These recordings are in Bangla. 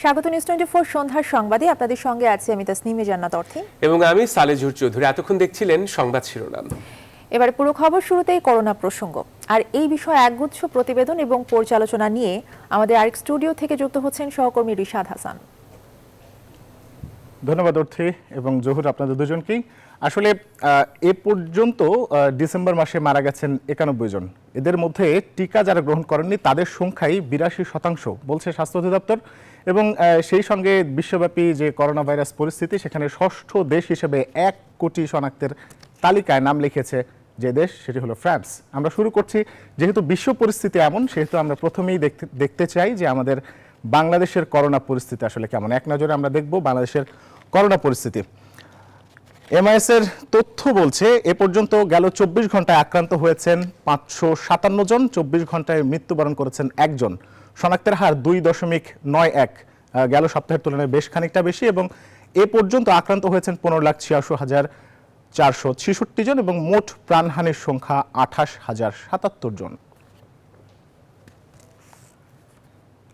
স্বাগত নিউজ 24 সন্ধ্যার সংবাদে আপনাদের সঙ্গে আছি আমি তাসনিমে জান্নাত অর্থী এবং আমি সালেজুর চৌধুরী। এতক্ষণ দেখছিলেন সংবাদ শিরোনাম। এবারে পুরো খবর শুরুতেই করোনা প্রসঙ্গ আর এই বিষয়ে একগুচ্ছ প্রতিবেদন এবং পর্যালোচনা নিয়ে আমাদের আরেক স্টুডিও থেকে যুক্ত হচ্ছেন সহকর্মী রিশাদ হাসান। ধন্যবাদ অর্থী এবং জহুর, আপনাদের দুজনকেই। আসলে এ পর্যন্ত ডিসেম্বর মাসে মারা গেছেন 91 জন। এদের মধ্যে টিকা যারা গ্রহণ করেননি তাদের সংখ্যাই 82% বলছে স্বাস্থ্য অধিদপ্তর। এবং সেই সঙ্গে বিশ্বব্যাপী যে করোনা ভাইরাস পরিস্থিতি, সেখানে ষষ্ঠ দেশ হিসেবে 1 কোটি শনাক্তের তালিকায় নাম লিখেছে যে দেশ, সেটি হলো ফ্রান্স। আমরা শুরু করছি, যেহেতু বিশ্ব পরিস্থিতি এমন, সেহেতু আমরা প্রথমেই দেখতে চাই যে আমাদের বাংলাদেশের করোনা পরিস্থিতি আসলে কেমন। এক নজরে আমরা দেখব বাংলাদেশের করোনা পরিস্থিতি। এমআইএস এর তথ্য বলছে এ পর্যন্ত গেল 24 ঘন্টায় আক্রান্ত হয়েছেন 557 জন, 24 ঘন্টায় মৃত্যুবরণ করেছেন একজন। শনাক্তের হার 2.91, গেল সপ্তাহের তুলনায় বেশ খানিকটা বেশি। এবং এ পর্যন্ত আক্রান্ত হয়েছেন 15,86,466 জন এবং মোট প্রাণহানির সংখ্যা 28,077 জন।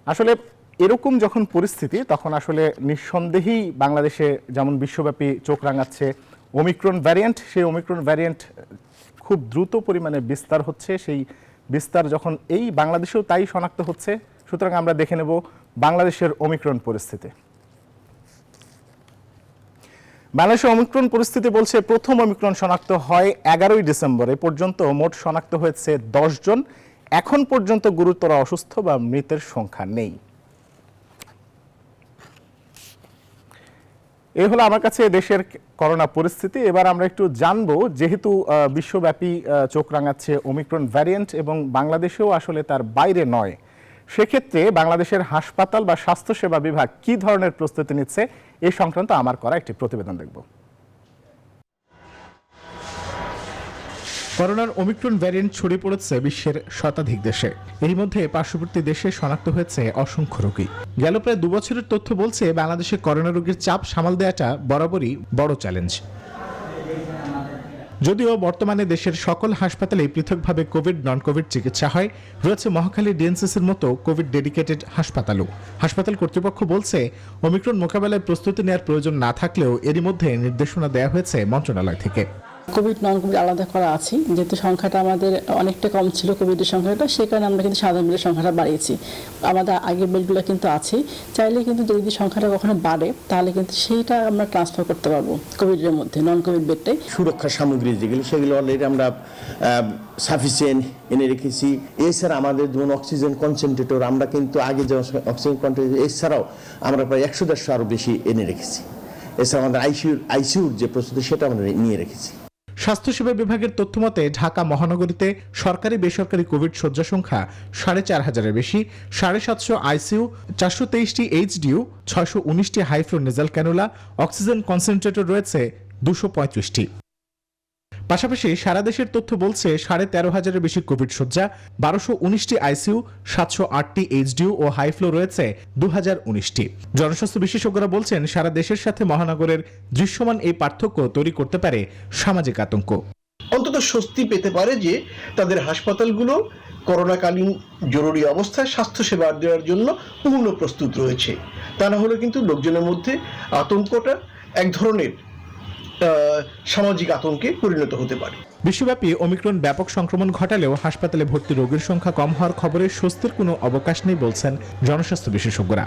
আসলে এরকম যখন পরিস্থিতি, তখন আসলে নিঃসন্দেহেই বাংলাদেশে যেমন বিশ্বব্যাপী চোখ রাঙাচ্ছে ওমিক্রন ভ্যারিয়েন্ট, সেই ওমিক্রন ভ্যারিয়েন্ট খুব দ্রুত পরিমাণে বিস্তার হচ্ছে। সেই বিস্তার যখন এই বাংলাদেশেও তাই শনাক্ত হচ্ছে, সুতরাং আমরা দেখে নেব বাংলাদেশের ওমিক্রন পরিস্থিতি। বাংলাদেশের ওমিক্রন পরিস্থিতি বলছে প্রথম ওমিক্রন শনাক্ত হয় 11 ডিসেম্বর। এ পর্যন্ত মোট শনাক্ত হয়েছে 10 জন। এখন পর্যন্ত গুরুতর অসুস্থ বা মৃতের সংখ্যা নেই। এই হলো আমার কাছে দেশের করোনা পরিস্থিতি। এবার আমরা একটু জানবো, যেহেতু বিশ্বব্যাপী চোখ রাঙাচ্ছে ওমিক্রন ভ্যারিয়েন্ট এবং বাংলাদেশেও আসলে তার বাইরে নয়, সেক্ষেত্রে বাংলাদেশের হাসপাতাল বা স্বাস্থ্যসেবা বিভাগ কি ধরনের প্রস্তুতি নিচ্ছে এ সংক্রান্ত আমার করা একটি প্রতিবেদন দেখব। করোনার ওমিক্রন ভ্যারিয়েন্ট ছড়িয়ে পড়েছে বিশ্বের শতাধিক দেশে। এর মধ্যে পার্শ্ববর্তী দেশে শনাক্ত হয়েছে অসংখ্য রোগী। গেল প্রায় 2 বছরের তথ্য বলছে বাংলাদেশে করোনা রোগীর চাপ সামাল দেওয়াটা বরাবরই বড় চ্যালেঞ্জ। যদিও বর্তমানে দেশের সকল হাসপাতালে পৃথকভাবে কোভিড নন কোভিড চিকিৎসা হয়, রয়েছে মহাখালী ডিএনসিসির মতো কোভিড ডেডিকেটেড হাসপাতালও। হাসপাতাল কর্তৃপক্ষ বলছে ওমিক্রন মোকাবেলায় প্রস্তুতি নেওয়ার প্রয়োজন না থাকলেও এরই মধ্যে নির্দেশনা দেওয়া হয়েছে মন্ত্রণালয় থেকে। কোভিড নন কোভিড আলাদা করা আছে, যেহেতু সংখ্যাটা আমাদের অনেকটা কম ছিল কোভিডের সংখ্যাটা, সেই কারণে আমরা কিন্তু সাধারণ বেডের সংখ্যাটা বাড়িয়েছি। আমাদের আগের বেডগুলো কিন্তু আছে, চাইলে কিন্তু যদি সংখ্যাটা কখনো বাড়ে তাহলে কিন্তু সেইটা আমরা ট্রান্সফার করতে পারবো কোভিডের মধ্যে নন কোভিড বেডটাই। সুরক্ষা সামগ্রী যেগুলো, সেগুলো অলরেডি আমরা সাফিসিয়েন্ট এনে রেখেছি। এছাড়া আমাদের যেমন অক্সিজেন কনসেন্ট্রেটর, আমরা কিন্তু আগে যেমন অক্সিজেন কনসেন্ট্রেটর, এছাড়াও আমরা প্রায় 100-150 আরও বেশি এনে রেখেছি। এছাড়া আমাদের আইসিইউর যে প্রস্তুতি, সেটা আমরা নিয়ে রেখেছি। স্বাস্থ্যসেবা বিভাগের তথ্য মতে ঢাকা মহানগরীতে সরকারি বেসরকারি কোভিড শয্যা সংখ্যা 4,500-এর বেশি, 750 আইসিইউ, 423টি এইচডিইউ, 619টি high flow nasal cannula, oxygen concentrator রয়েছে 235টি। পাশাপাশি সারা দেশের তথ্য বলছে 13,500-এর বেশি কোভিড শয্যা, 1219টি আইসিইউ, 708টি এইচডিইউ ও হাইফ্লো রয়েছে 2019টি। জনস্বাস্থ্য বিশেষজ্ঞরা বলছেন সারা দেশের সাথে মহানগরের দৃশ্যমান এই পার্থক্য তৈরি করতে পারে সামাজিক আতঙ্ক। অন্তত স্বস্তি পেতে পারে যে তাদের হাসপাতালগুলো করোনাকালীন জরুরি অবস্থায় স্বাস্থ্যসেবা দেওয়ার জন্য পূর্ণ প্রস্তুত রয়েছে। তা না হলে কিন্তু লোকজনের মধ্যে আতঙ্কটা এক ধরনের সামাজিক আতঙ্কে পরিণত হতে পারে। বিশ্বব্যাপী ওমিক্রন ব্যাপক সংক্রমণ ঘটালেও হাসপাতালে ভর্তি রোগীর সংখ্যা কম হওয়ার খবরে স্বস্তির কোনো অবকাশ নেই বলছেন জনস্বাস্থ্য বিশেষজ্ঞরা।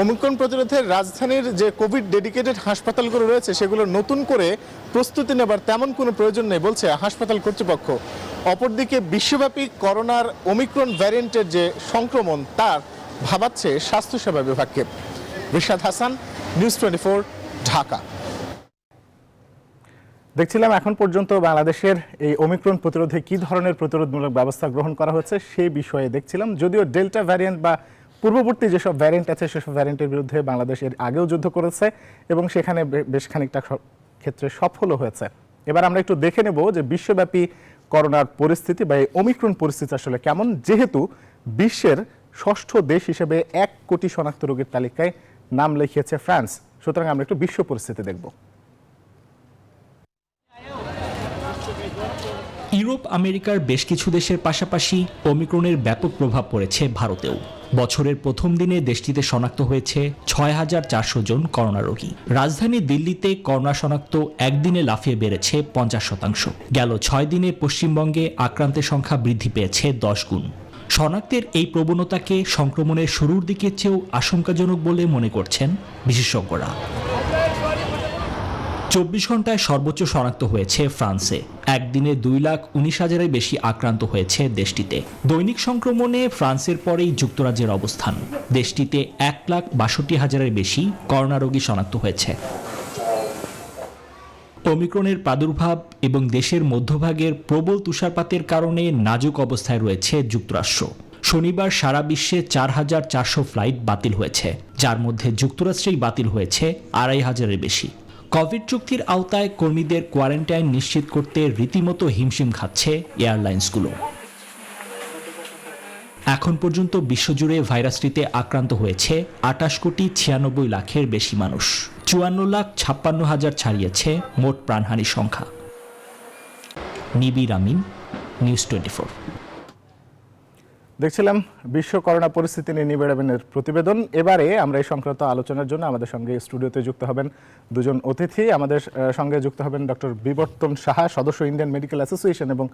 ওমিক্রন প্রতিরোধে রাজধানীর যে কোভিড ডেডিকেটেড হাসপাতালগুলো রয়েছে, সেগুলো নতুন করে প্রস্তুতি নেবার তেমন কোনো প্রয়োজন নেই বলছে হাসপাতাল কর্তৃপক্ষ। অপরদিকে বিশ্বব্যাপী করোনার ওমিক্রন ভ্যারিয়েন্টের যে সংক্রমণ, তার ভাবাচ্ছে স্বাস্থ্যসেবা বিভাগকে। রিশাদ হাসান, নিউজ 24, ঢাকা। দেখছিলাম এখন পর্যন্ত বাংলাদেশের এই ওমিক্রন প্রতিরোধে কি ধরনের প্রতিরোধমূলক ব্যবস্থা গ্রহণ করা হচ্ছে সেই বিষয়ে দেখছিলাম। যদিও ডেল্টা ভ্যারিয়েন্ট বা পূর্ববর্তী যেসব ভ্যারিয়েন্ট আছে, সেসব ভ্যারিয়েন্টের বিরুদ্ধে বাংলাদেশ এর আগেও যুদ্ধ করেছে এবং সেখানে বেশ খানিকটা ক্ষেত্রে সফলও হয়েছে। এবার আমরা একটু দেখে নেব যে বিশ্বব্যাপী করোনার পরিস্থিতি বা এই ওমিক্রন পরিস্থিতি আসলে কেমন, যেহেতু বিশ্বের ষষ্ঠ দেশ হিসেবে 1 কোটি শনাক্ত রোগীর তালিকায় নাম লিখিয়েছে ফ্রান্স। সুতরাং আমরা একটু বিশ্ব পরিস্থিতি দেখব। ইউরোপ আমেরিকার বেশ কিছু দেশের পাশাপাশি ওমিক্রনের ব্যাপক প্রভাব পড়েছে ভারতেও। বছরের প্রথম দিনে দেশটিতে শনাক্ত হয়েছে ৬,৪০০ জন করোনা রোগী। রাজধানী দিল্লিতে করোনা শনাক্ত একদিনে লাফিয়ে বেড়েছে ৫০%। গেল ৬ দিনে পশ্চিমবঙ্গে আক্রান্তের সংখ্যা বৃদ্ধি পেয়েছে ১০ গুণ। শনাক্তের এই প্রবণতাকে সংক্রমণের শুরুর দিকের চেয়েও আশঙ্কাজনক বলে মনে করছেন বিশেষজ্ঞরা। ২৪ ঘন্টায় সর্বোচ্চ শনাক্ত হয়েছে ফ্রান্সে। একদিনে ২,১৯,০০০-এর বেশি আক্রান্ত হয়েছে দেশটিতে। দৈনিক সংক্রমণে ফ্রান্সের পরেই যুক্তরাজ্যের অবস্থান। দেশটিতে ১,৬২,০০০-এর বেশি করোনা রোগী শনাক্ত হয়েছে। ওমিক্রনের প্রাদুর্ভাব এবং দেশের মধ্যভাগের প্রবল তুষারপাতের কারণে নাজুক অবস্থায় রয়েছে যুক্তরাষ্ট্র। শনিবার সারা বিশ্বে ৪,৪০০ ফ্লাইট বাতিল হয়েছে, যার মধ্যে যুক্তরাষ্ট্রেই বাতিল হয়েছে ২,৫০০-এর বেশি। কোভিড চুক্তির আওতায় কর্মীদের কোয়ারেন্টাইন নিশ্চিত করতে রীতিমতো হিমশিম খাচ্ছে এয়ারলাইন্সগুলো। এখন পর্যন্ত বিশ্বজুড়ে ভাইরাসটিতে আক্রান্ত হয়েছে ২৮,৯৬,০০,০০০-এর বেশি মানুষ। ৫৪,৫৬,০০০ ছাড়িয়েছে মোট প্রাণহানির সংখ্যা। নিবির আমিন, নিউজ 24। দেখছিলাম বিশ্ব করোনা পরিস্থিতি নিয়ে নিবিড় আমিনের প্রতিবেদন। এবারে আমরা এই সংক্রান্ত আলোচনার জন্য আমাদের সঙ্গে স্টুডিওতে যুক্ত হবেন দুজন অতিথি। আমাদের সঙ্গে যুক্ত হবেন ডক্টর বিবর্তন সাহা, সদস্য ইন্ডিয়ান মেডিকেল অ্যাসোসিয়েশন, এবং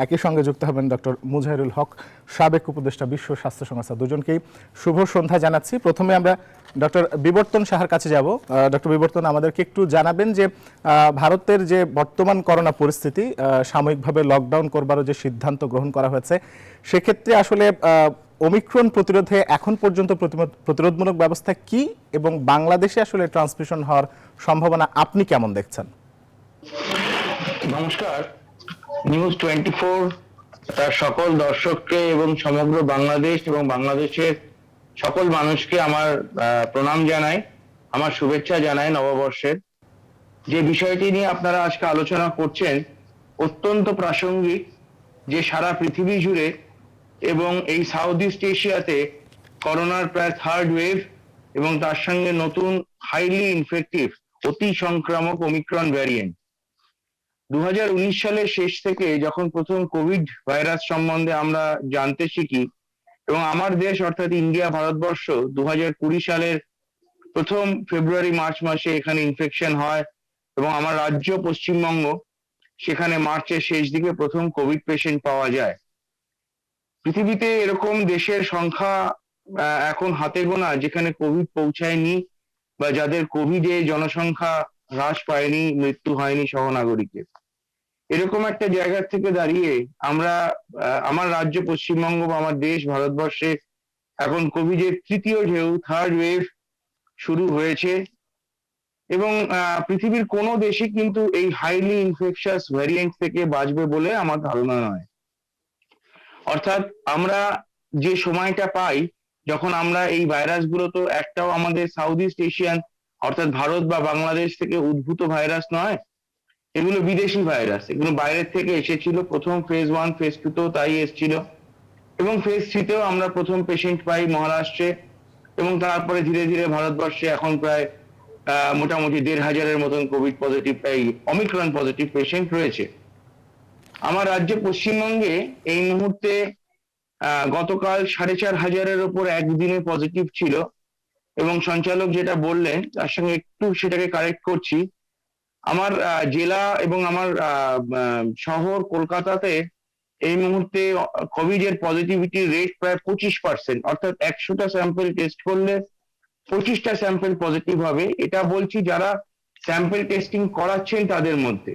একই সঙ্গে যুক্ত হবেন ডক্টর মুজাহিরুল হক, সাবেক উপদেষ্টা বিশ্ব স্বাস্থ্য সংস্থা। দুজনকেই শুভ সন্ধ্যা জানাচ্ছি। প্রথমে আমরা ডক্টর বিবর্তন সাহার কাছে যাব। ডক্টর বিবর্তন, আমাদেরকে একটু জানাবেন যে ভারতের যে বর্তমান করোনা পরিস্থিতি, সাময়িকভাবে লকডাউন করবারও যে সিদ্ধান্ত গ্রহণ করা হয়েছে, সেক্ষেত্রে আসলে ওমিক্রন প্রতিরোধে এখন পর্যন্ত প্রতিরোধমূলক ব্যবস্থা কি, এবং বাংলাদেশে আসলে ট্রান্সমিশন হওয়ার সম্ভাবনা আপনি কেমন দেখছেন? নমস্কার, নিউজ 24 তার সকল দর্শককে এবং সমগ্র বাংলাদেশ এবং বাংলাদেশের সকল মানুষকে আমার প্রণাম জানাই, আমার শুভেচ্ছা জানাই নববর্ষের। যে বিষয়টি নিয়ে আপনারা আজকে আলোচনা করছেন অত্যন্ত প্রাসঙ্গিক, যে সারা পৃথিবী জুড়ে এবং এই সাউথ ইস্ট এশিয়াতে করোনার প্রায় থার্ড ওয়েভ এবং তার সঙ্গে নতুন হাইলি ইনফেক্টিভ অতি সংক্রামক ওমিক্রন ভ্যারিয়েন্ট। ২০১৯ সালের শেষ থেকে যখন প্রথম কোভিড ভাইরাস সম্বন্ধে আমরা জানতে শিখি, এবং আমার দেশ অর্থাৎ ইন্ডিয়া, ভারতবর্ষ ২০২০ সালের প্রথম ফেব্রুয়ারি মার্চ মাসে এখানে ইনফেকশন হয়, এবং আমার রাজ্য পশ্চিমবঙ্গ, সেখানে মার্চের শেষ দিকে প্রথম কোভিড পেশেন্ট পাওয়া যায়। পৃথিবীতে এরকম দেশের সংখ্যা এখন হাতে গোনা যেখানে কোভিড পৌঁছায়নি, বা যাদের কোভিডে জনসংখ্যা হ্রাস পায়নি, মৃত্যু হয়নি সহনাগরিকের। এরকম একটা জায়গা থেকে দাঁড়িয়ে আমরা আমার রাজ্য পশ্চিমবঙ্গ বা আমার দেশ ভারতবর্ষে এখন কোভিডের তৃতীয় ঢেউ, থার্ড ওয়েভ শুরু হয়েছে, এবং পৃথিবীর কোনো দেশই কিন্তু এই হাইলি ইনফেকশাস ভ্যারিয়েন্ট থেকে বাঁচবে বলে আমার ধারণা নয়। অর্থাৎ আমরা যে সময়টা পাই যখন আমরা এই ভাইরাসগুলো, তো একটাও আমাদের সাউথ ইস্ট এশিয়ান অর্থাৎ ভারত বা বাংলাদেশ থেকে উদ্ভূত ভাইরাস নয়, এগুলো বিদেশি ভাইরাস, এগুলো বাইরের থেকে এসেছিল। প্রথম ফেজ 1 ফেজ 2 তেও তাই এসেছিল, এবং ফেজ 3 তেও আমরা প্রথম পেশেন্ট পাই মহারাষ্ট্রে, এবং তারপরে ধীরে ধীরে ভারতবর্ষে এখন প্রায় মোটামুটি ১,৫০০-এর মতন কোভিড পজিটিভ, এই অমিক্রন পজিটিভ পেশেন্ট রয়েছে। আমার রাজ্য পশ্চিমবঙ্গে এই মুহূর্তে গতকাল ৪,৫০০-এর ওপর একদিনে পজিটিভ ছিল, এবং সঞ্চালক যেটা বললেন তার সঙ্গে একটু সেটাকে কারেক্ট করছি। আমার জেলা এবং আমার শহর কলকাতাতে এই মুহূর্তে কোভিড এর পজিটিভিটি রেট প্রায় ২৫%, অর্থাৎ ১০০টা স্যাম্পল টেস্ট করলে ২৫টা স্যাম্পল পজিটিভ হবে। এটা বলছি যারা স্যাম্পল টেস্টিং করাচ্ছেন তাদের মধ্যে।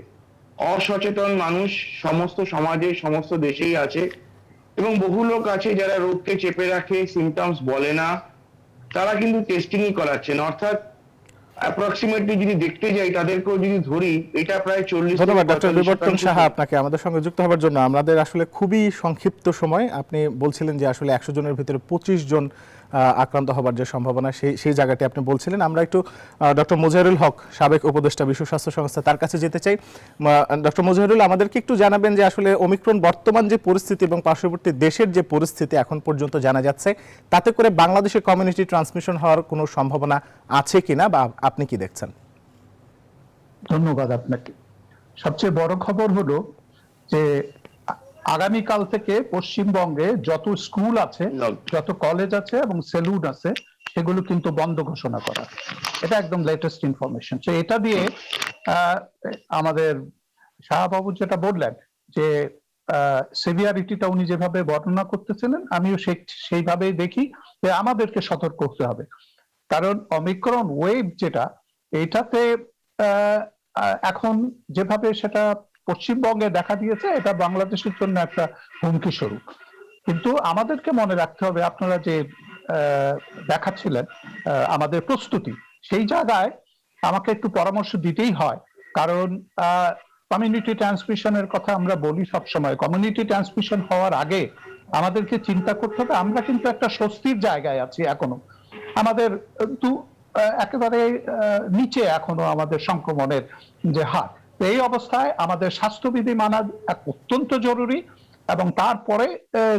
অসচেতন মানুষ সমস্ত সমাজে, সমস্ত দেশেই আছে, এবং বহু লোক আছে যারা রোগকে চেপে রাখে, সিমটমস বলে না, তারা কিন্তু টেস্টিংই করাচ্ছেন। অর্থাৎ অ্যাপ্রক্সিমেটলি যদি দেখতে যাই, তাদেরকেও যদি ধরি, এটা প্রায় ৪০। ধন্যবাদ ডক্টর বিবর্তন সাহা আপনাকে আমাদের সঙ্গে যুক্ত হওয়ার জন্য। আমাদের আসলে খুবই সংক্ষিপ্ত সময়। আপনি বলছিলেন যে আসলে ১০০ জনের ভিতরে ২৫ জন আক্রান্ত হবার যে সম্ভাবনা, সেই জায়গাটি আপনি বলছিলেন। আমরা একটু ডক্টর মুজাহিরুল হক, সাবেক উপদেষ্টা বিশ্ব স্বাস্থ্য সংস্থা, তার কাছে যেতে চাই। ডক্টর মুজাহিরুল, আমাদেরকে একটু জানাবেন যে আসলে ওমিক্রন বর্তমান যে পরিস্থিতি এবং পার্শ্ববর্তী দেশের যে পরিস্থিতি এখন পর্যন্ত জানা যাচ্ছে, তাতে করে বাংলাদেশের কমিউনিটি ট্রান্সমিশন হওয়ার কোনো সম্ভাবনা আছে কিনা, বা আপনি কি দেখছেন? ধন্যবাদ আপনাকে। সবচেয়ে বড় খবর হলো যে আগামীকাল থেকে পশ্চিমবঙ্গে যত স্কুল আছে, যত কলেজ আছে এবং সেলুন আছে, সেগুলো কিন্তু বন্ধ ঘোষণা করা। এটা একদম লেটেস্ট ইনফরমেশন। তো এটা দিয়ে আমাদের শাহবাবু যেটা বললেন যে সিভিয়ারিটিটা উনি যেভাবে বর্ণনা করতেছিলেন, আমিও সেইভাবেই দেখি যে আমাদেরকে সতর্ক হতে হবে। কারণ অমিক্রন ওয়েভ যেটা, এটাতে এখন যেভাবে সেটা পশ্চিমবঙ্গে দেখা দিয়েছে, এটা বাংলাদেশের জন্য একটা হুমকি স্বরূপ। কিন্তু আমাদেরকে মনে রাখতে হবে, আপনারা যে দেখাচ্ছিলেন আমাদের প্রস্তুতি, সেই জায়গায় আমাকে একটু পরামর্শ দিতেই হয়। কারণ কমিউনিটি ট্রান্সমিশনের কথা আমরা বলি সবসময়। কমিউনিটি ট্রান্সমিশন হওয়ার আগে আমাদেরকে চিন্তা করতে হবে, আমরা কিন্তু একটা স্বস্তির জায়গায় আছি এখনো। আমাদের একেবারে নিচে এখনো আমাদের সংক্রমণের যে হার। এই অবস্থায় আমাদের স্বাস্থ্যবিধি মানা অত্যন্ত জরুরি। এবং তারপরে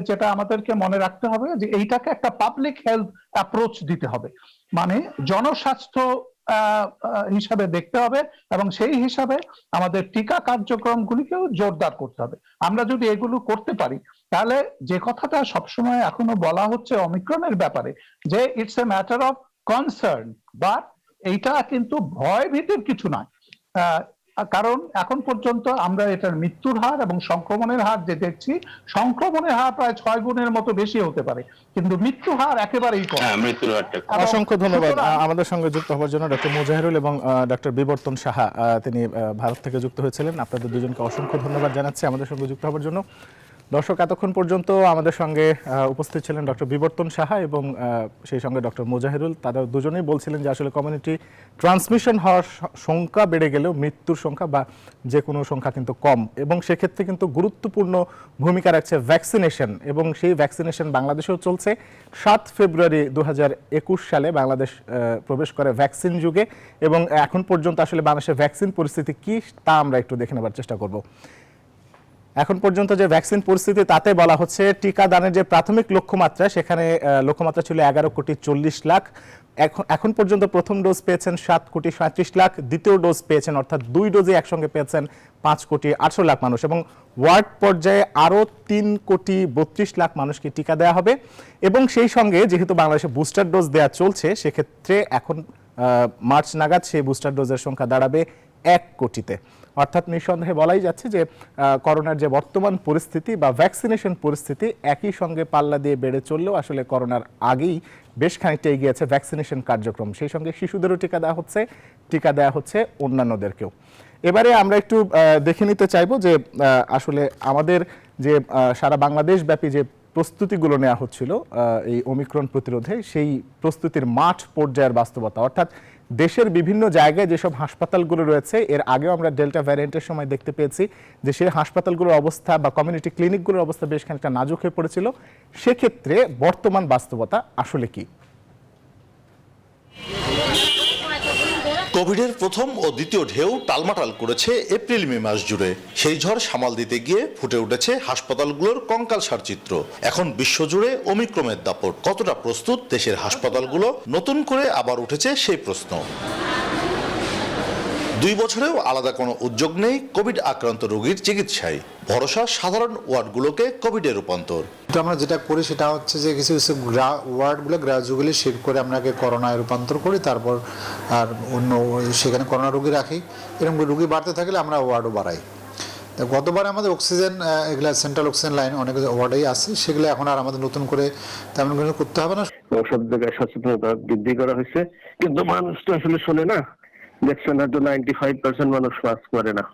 যেটা আমাদেরকে মনে রাখতে হবে যে এইটাকে একটা পাবলিক হেলথ অ্যাপ্রোচ দিতে হবে, মানে জনস্বাস্থ্য হিসাবে দেখতে হবে, এবং সেই হিসাবে আমাদের টিকা কার্যক্রমগুলিকেও জোরদার করতে হবে। আমরা যদি এগুলো করতে পারি, তাহলে যে কথাটা সবসময় এখনো বলা হচ্ছে অমিক্রনের ব্যাপারে, যে it's a matter of concern, but এইটা কিন্তু ভয় ভীতির কিছু নয়। কারণ এখন পর্যন্ত আমরা এটার মৃত্যুর হার এবং সংক্রমণের হার যে দেখছি, সংক্রমণের হার প্রায় 6 গুণের মতো বেশি হতে পারে, কিন্তু মৃত্যু হার একেবারেই কম। মৃত্যুর হারটা অসংখ্য ধন্যবাদ আমাদের সঙ্গে যুক্ত হওয়ার জন্য ডক্টর মোজাহিরুল এবং ডক্টর বিবর্তন সাহা, তিনি ভারত থেকে যুক্ত হয়েছিলেন। আপনাদের দুজনকে অসংখ্য ধন্যবাদ জানাচ্ছি আমাদের সঙ্গে যুক্ত হওয়ার জন্য। দর্শক, এতক্ষণ পর্যন্ত আমাদের সঙ্গে উপস্থিত ছিলেন ডক্টর বিবর্তন সাহা এবং সেই সঙ্গে ডক্টর মোজাহিরুল। তারা দুজনেই বলছিলেন যে আসলে কমিউনিটি ট্রান্সমিশন হওয়ার সংখ্যা বেড়ে গেলেও মৃত্যুর সংখ্যা বা যে কোনো সংখ্যা কিন্তু কম, এবং সেক্ষেত্রে কিন্তু গুরুত্বপূর্ণ ভূমিকা রাখছে ভ্যাকসিনেশন, এবং সেই ভ্যাকসিনেশন বাংলাদেশেও চলছে। 7 ফেব্রুয়ারি 2021 সালে বাংলাদেশ প্রবেশ করে ভ্যাকসিন যুগে, এবং এখন পর্যন্ত আসলে বাংলাদেশের ভ্যাকসিন পরিস্থিতি কি তা আমরা একটু দেখে নেবার চেষ্টা করব। এখন পর্যন্ত যে ভ্যাকসিন পরিস্থিতি, তাতে বলা হচ্ছে টিকাদানের যে প্রাথমিক লক্ষ্যমাত্রা, সেখানে লক্ষ্যমাত্রা ছিল 11,40,00,000। এখন পর্যন্ত প্রথম ডোজ পেয়েছেন 7,37,00,000, দ্বিতীয় ডোজ পেয়েছেন, অর্থাৎ 2 ডোজে একসঙ্গে পেয়েছেন 5,18,00,000 মানুষ, এবং ওয়ার্ড পর্যায়ে আরও 3,32,00,000 মানুষকে টিকা দেওয়া হবে। এবং সেই সঙ্গে যেহেতু বাংলাদেশে বুস্টার ডোজ দেওয়া চলছে, সেক্ষেত্রে এখন মার্চ নাগাদ সেই বুস্টার ডোজের সংখ্যা দাঁড়াবে 1 কোটিতে। অর্থাৎ নিঃসন্দেহে বলাই যাচ্ছে যে করোনার যে বর্তমান পরিস্থিতি বা ভ্যাকসিনেশন পরিস্থিতি একই সঙ্গে পাল্লা দিয়ে বেড়ে চললেও আসলে করোনার আগেই বেশ খানিকটা এগিয়েছে ভ্যাকসিনেশন কার্যক্রম। সেই সঙ্গে শিশুদেরও টিকা দেওয়া হচ্ছে অন্যান্যদেরকেও। এবারে আমরা একটু দেখে নিতে চাইবো যে আসলে আমাদের যে সারা বাংলাদেশ ব্যাপী যে প্রস্তুতিগুলো নেওয়া হচ্ছিল এই ওমিক্রন প্রতিরোধে, সেই প্রস্তুতির মাঠ পর্যায়ের বাস্তবতা, অর্থাৎ দেশের বিভিন্ন জায়গায় যেসব হাসপাতালগুলো রয়েছে, এর আগেও আমরা ডেল্টা ভ্যারিয়েন্টের সময় দেখতে পেয়েছি যে সেই হাসপাতালগুলোর অবস্থা বা কমিউনিটি ক্লিনিকগুলোর অবস্থা বেশ খানিকটা নাজুক হয়ে পড়েছিল। সেক্ষেত্রে বর্তমান বাস্তবতা আসলে কি? কোভিডের প্রথম ও দ্বিতীয় ঢেউ টালমাটাল করেছে এপ্রিল মে মাস জুড়ে। সেই ঝড় সামাল দিতে গিয়ে ফুটে উঠেছে হাসপাতালগুলোর কঙ্কালসার চিত্র। এখন বিশ্বজুড়ে ওমিক্রনের দাপট। কতটা প্রস্তুত দেশের হাসপাতালগুলো? নতুন করে আবার উঠেছে সেই প্রশ্ন। 2 বছরেও আলাদা কোনো উদ্যোগ নেই কোভিড আক্রান্ত রোগীর চিকিৎসায়। ভরসা সাধারণ ওয়ার্ডগুলোকে কোভিডের রূপান্তর। আমরা যেটা করি সেটা হচ্ছে যে কিছু কিছু ওয়ার্ডগুলো গ্রাজুয়ালি শিফট করে আমরাকে করোনায় রূপান্তর করি, তারপর আর অন্য সেখানে করোনা রোগী রাখি। এরকম রোগী বাড়তে থাকলে আমরা ওয়ার্ডও বাড়াই। গতবার আমাদের অক্সিজেন, এগুলা সেন্ট্রাল অক্সিজেন লাইন অনেক ওয়ার্ডেই আছে, সেগুলো এখন আর আমাদের নতুন করে তেমন কিছু করতে হবে না। সব জায়গায় সচেতনতা বৃদ্ধি করা হয়েছে, কিন্তু মানুষ তো আসলে শোনে না। দেখছেন হয়তো 95% মানুষ মাস্ক করে না।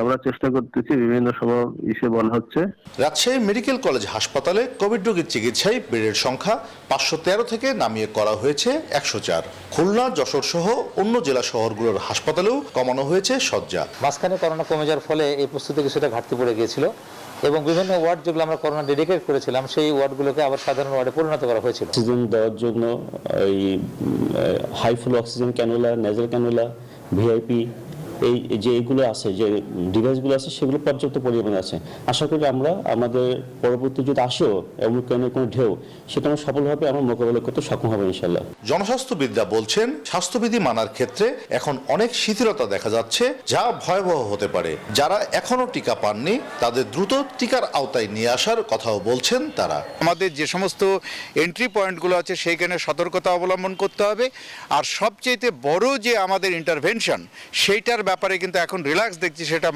আমরা চেষ্টা করতেছি, বিভিন্ন সময় ইসে বলা হচ্ছে। রাজশাহী মেডিকেল কলেজ হাসপাতালে কোভিড রোগীর চিকিৎসায় বেডের সংখ্যা 513 থেকে নামিয়ে করা হয়েছে 104। খুলনা, যশোর সহ অন্য জেলা শহরগুলোর হাসপাতালেও কমানো হয়েছে শয্যা। মাঝখানে করোনা কমে যাওয়ার ফলে এই প্রস্তুতি কিছুটা ঘাটতি পড়ে গিয়েছিল, এবং বিভিন্ন ওয়ার্ড যেগুলো আমরা করোনা ডেডিকেট করেছিলাম, সেই ওয়ার্ডগুলোকে আবার সাধারণ ওয়ার্ডে পরিণত করা হয়েছিল। অক্সিজেন দেওয়ার জন্য এই high flow oxygen cannula, nasal cannula, VIP এই যে এগুলো আছে, যে ডিভাইসগুলো আছে, সেগুলো পর্যাপ্ত পরিমাণে আছে। আশা করি আমরা আমাদের পরবর্তী যদি আসেও ওমিক্রনের কোনো ঢেউ, সেখানে সফলভাবে আমরা মোকাবিলা করতে সক্ষম হবো ইনশাল্লাহ। জনস্বাস্থ্যবিদরা বলছেন স্বাস্থ্যবিধি মানার ক্ষেত্রে এখন অনেক শিথিলতা দেখা যাচ্ছে, যা ভয়াবহ হতে পারে। যারা এখনো টিকা পাননি তাদের দ্রুত টিকার আওতায় নিয়ে আসার কথাও বলছেন তারা। আমাদের যে সমস্ত এন্ট্রি পয়েন্টগুলো আছে সেইখানে সতর্কতা অবলম্বন করতে হবে। আর সবচেয়ে বড় যে আমাদের ইন্টারভেনশন, সেইটার ব্যাপারে কিন্তু এখন রিল্যাক্স দেখছি, সেটা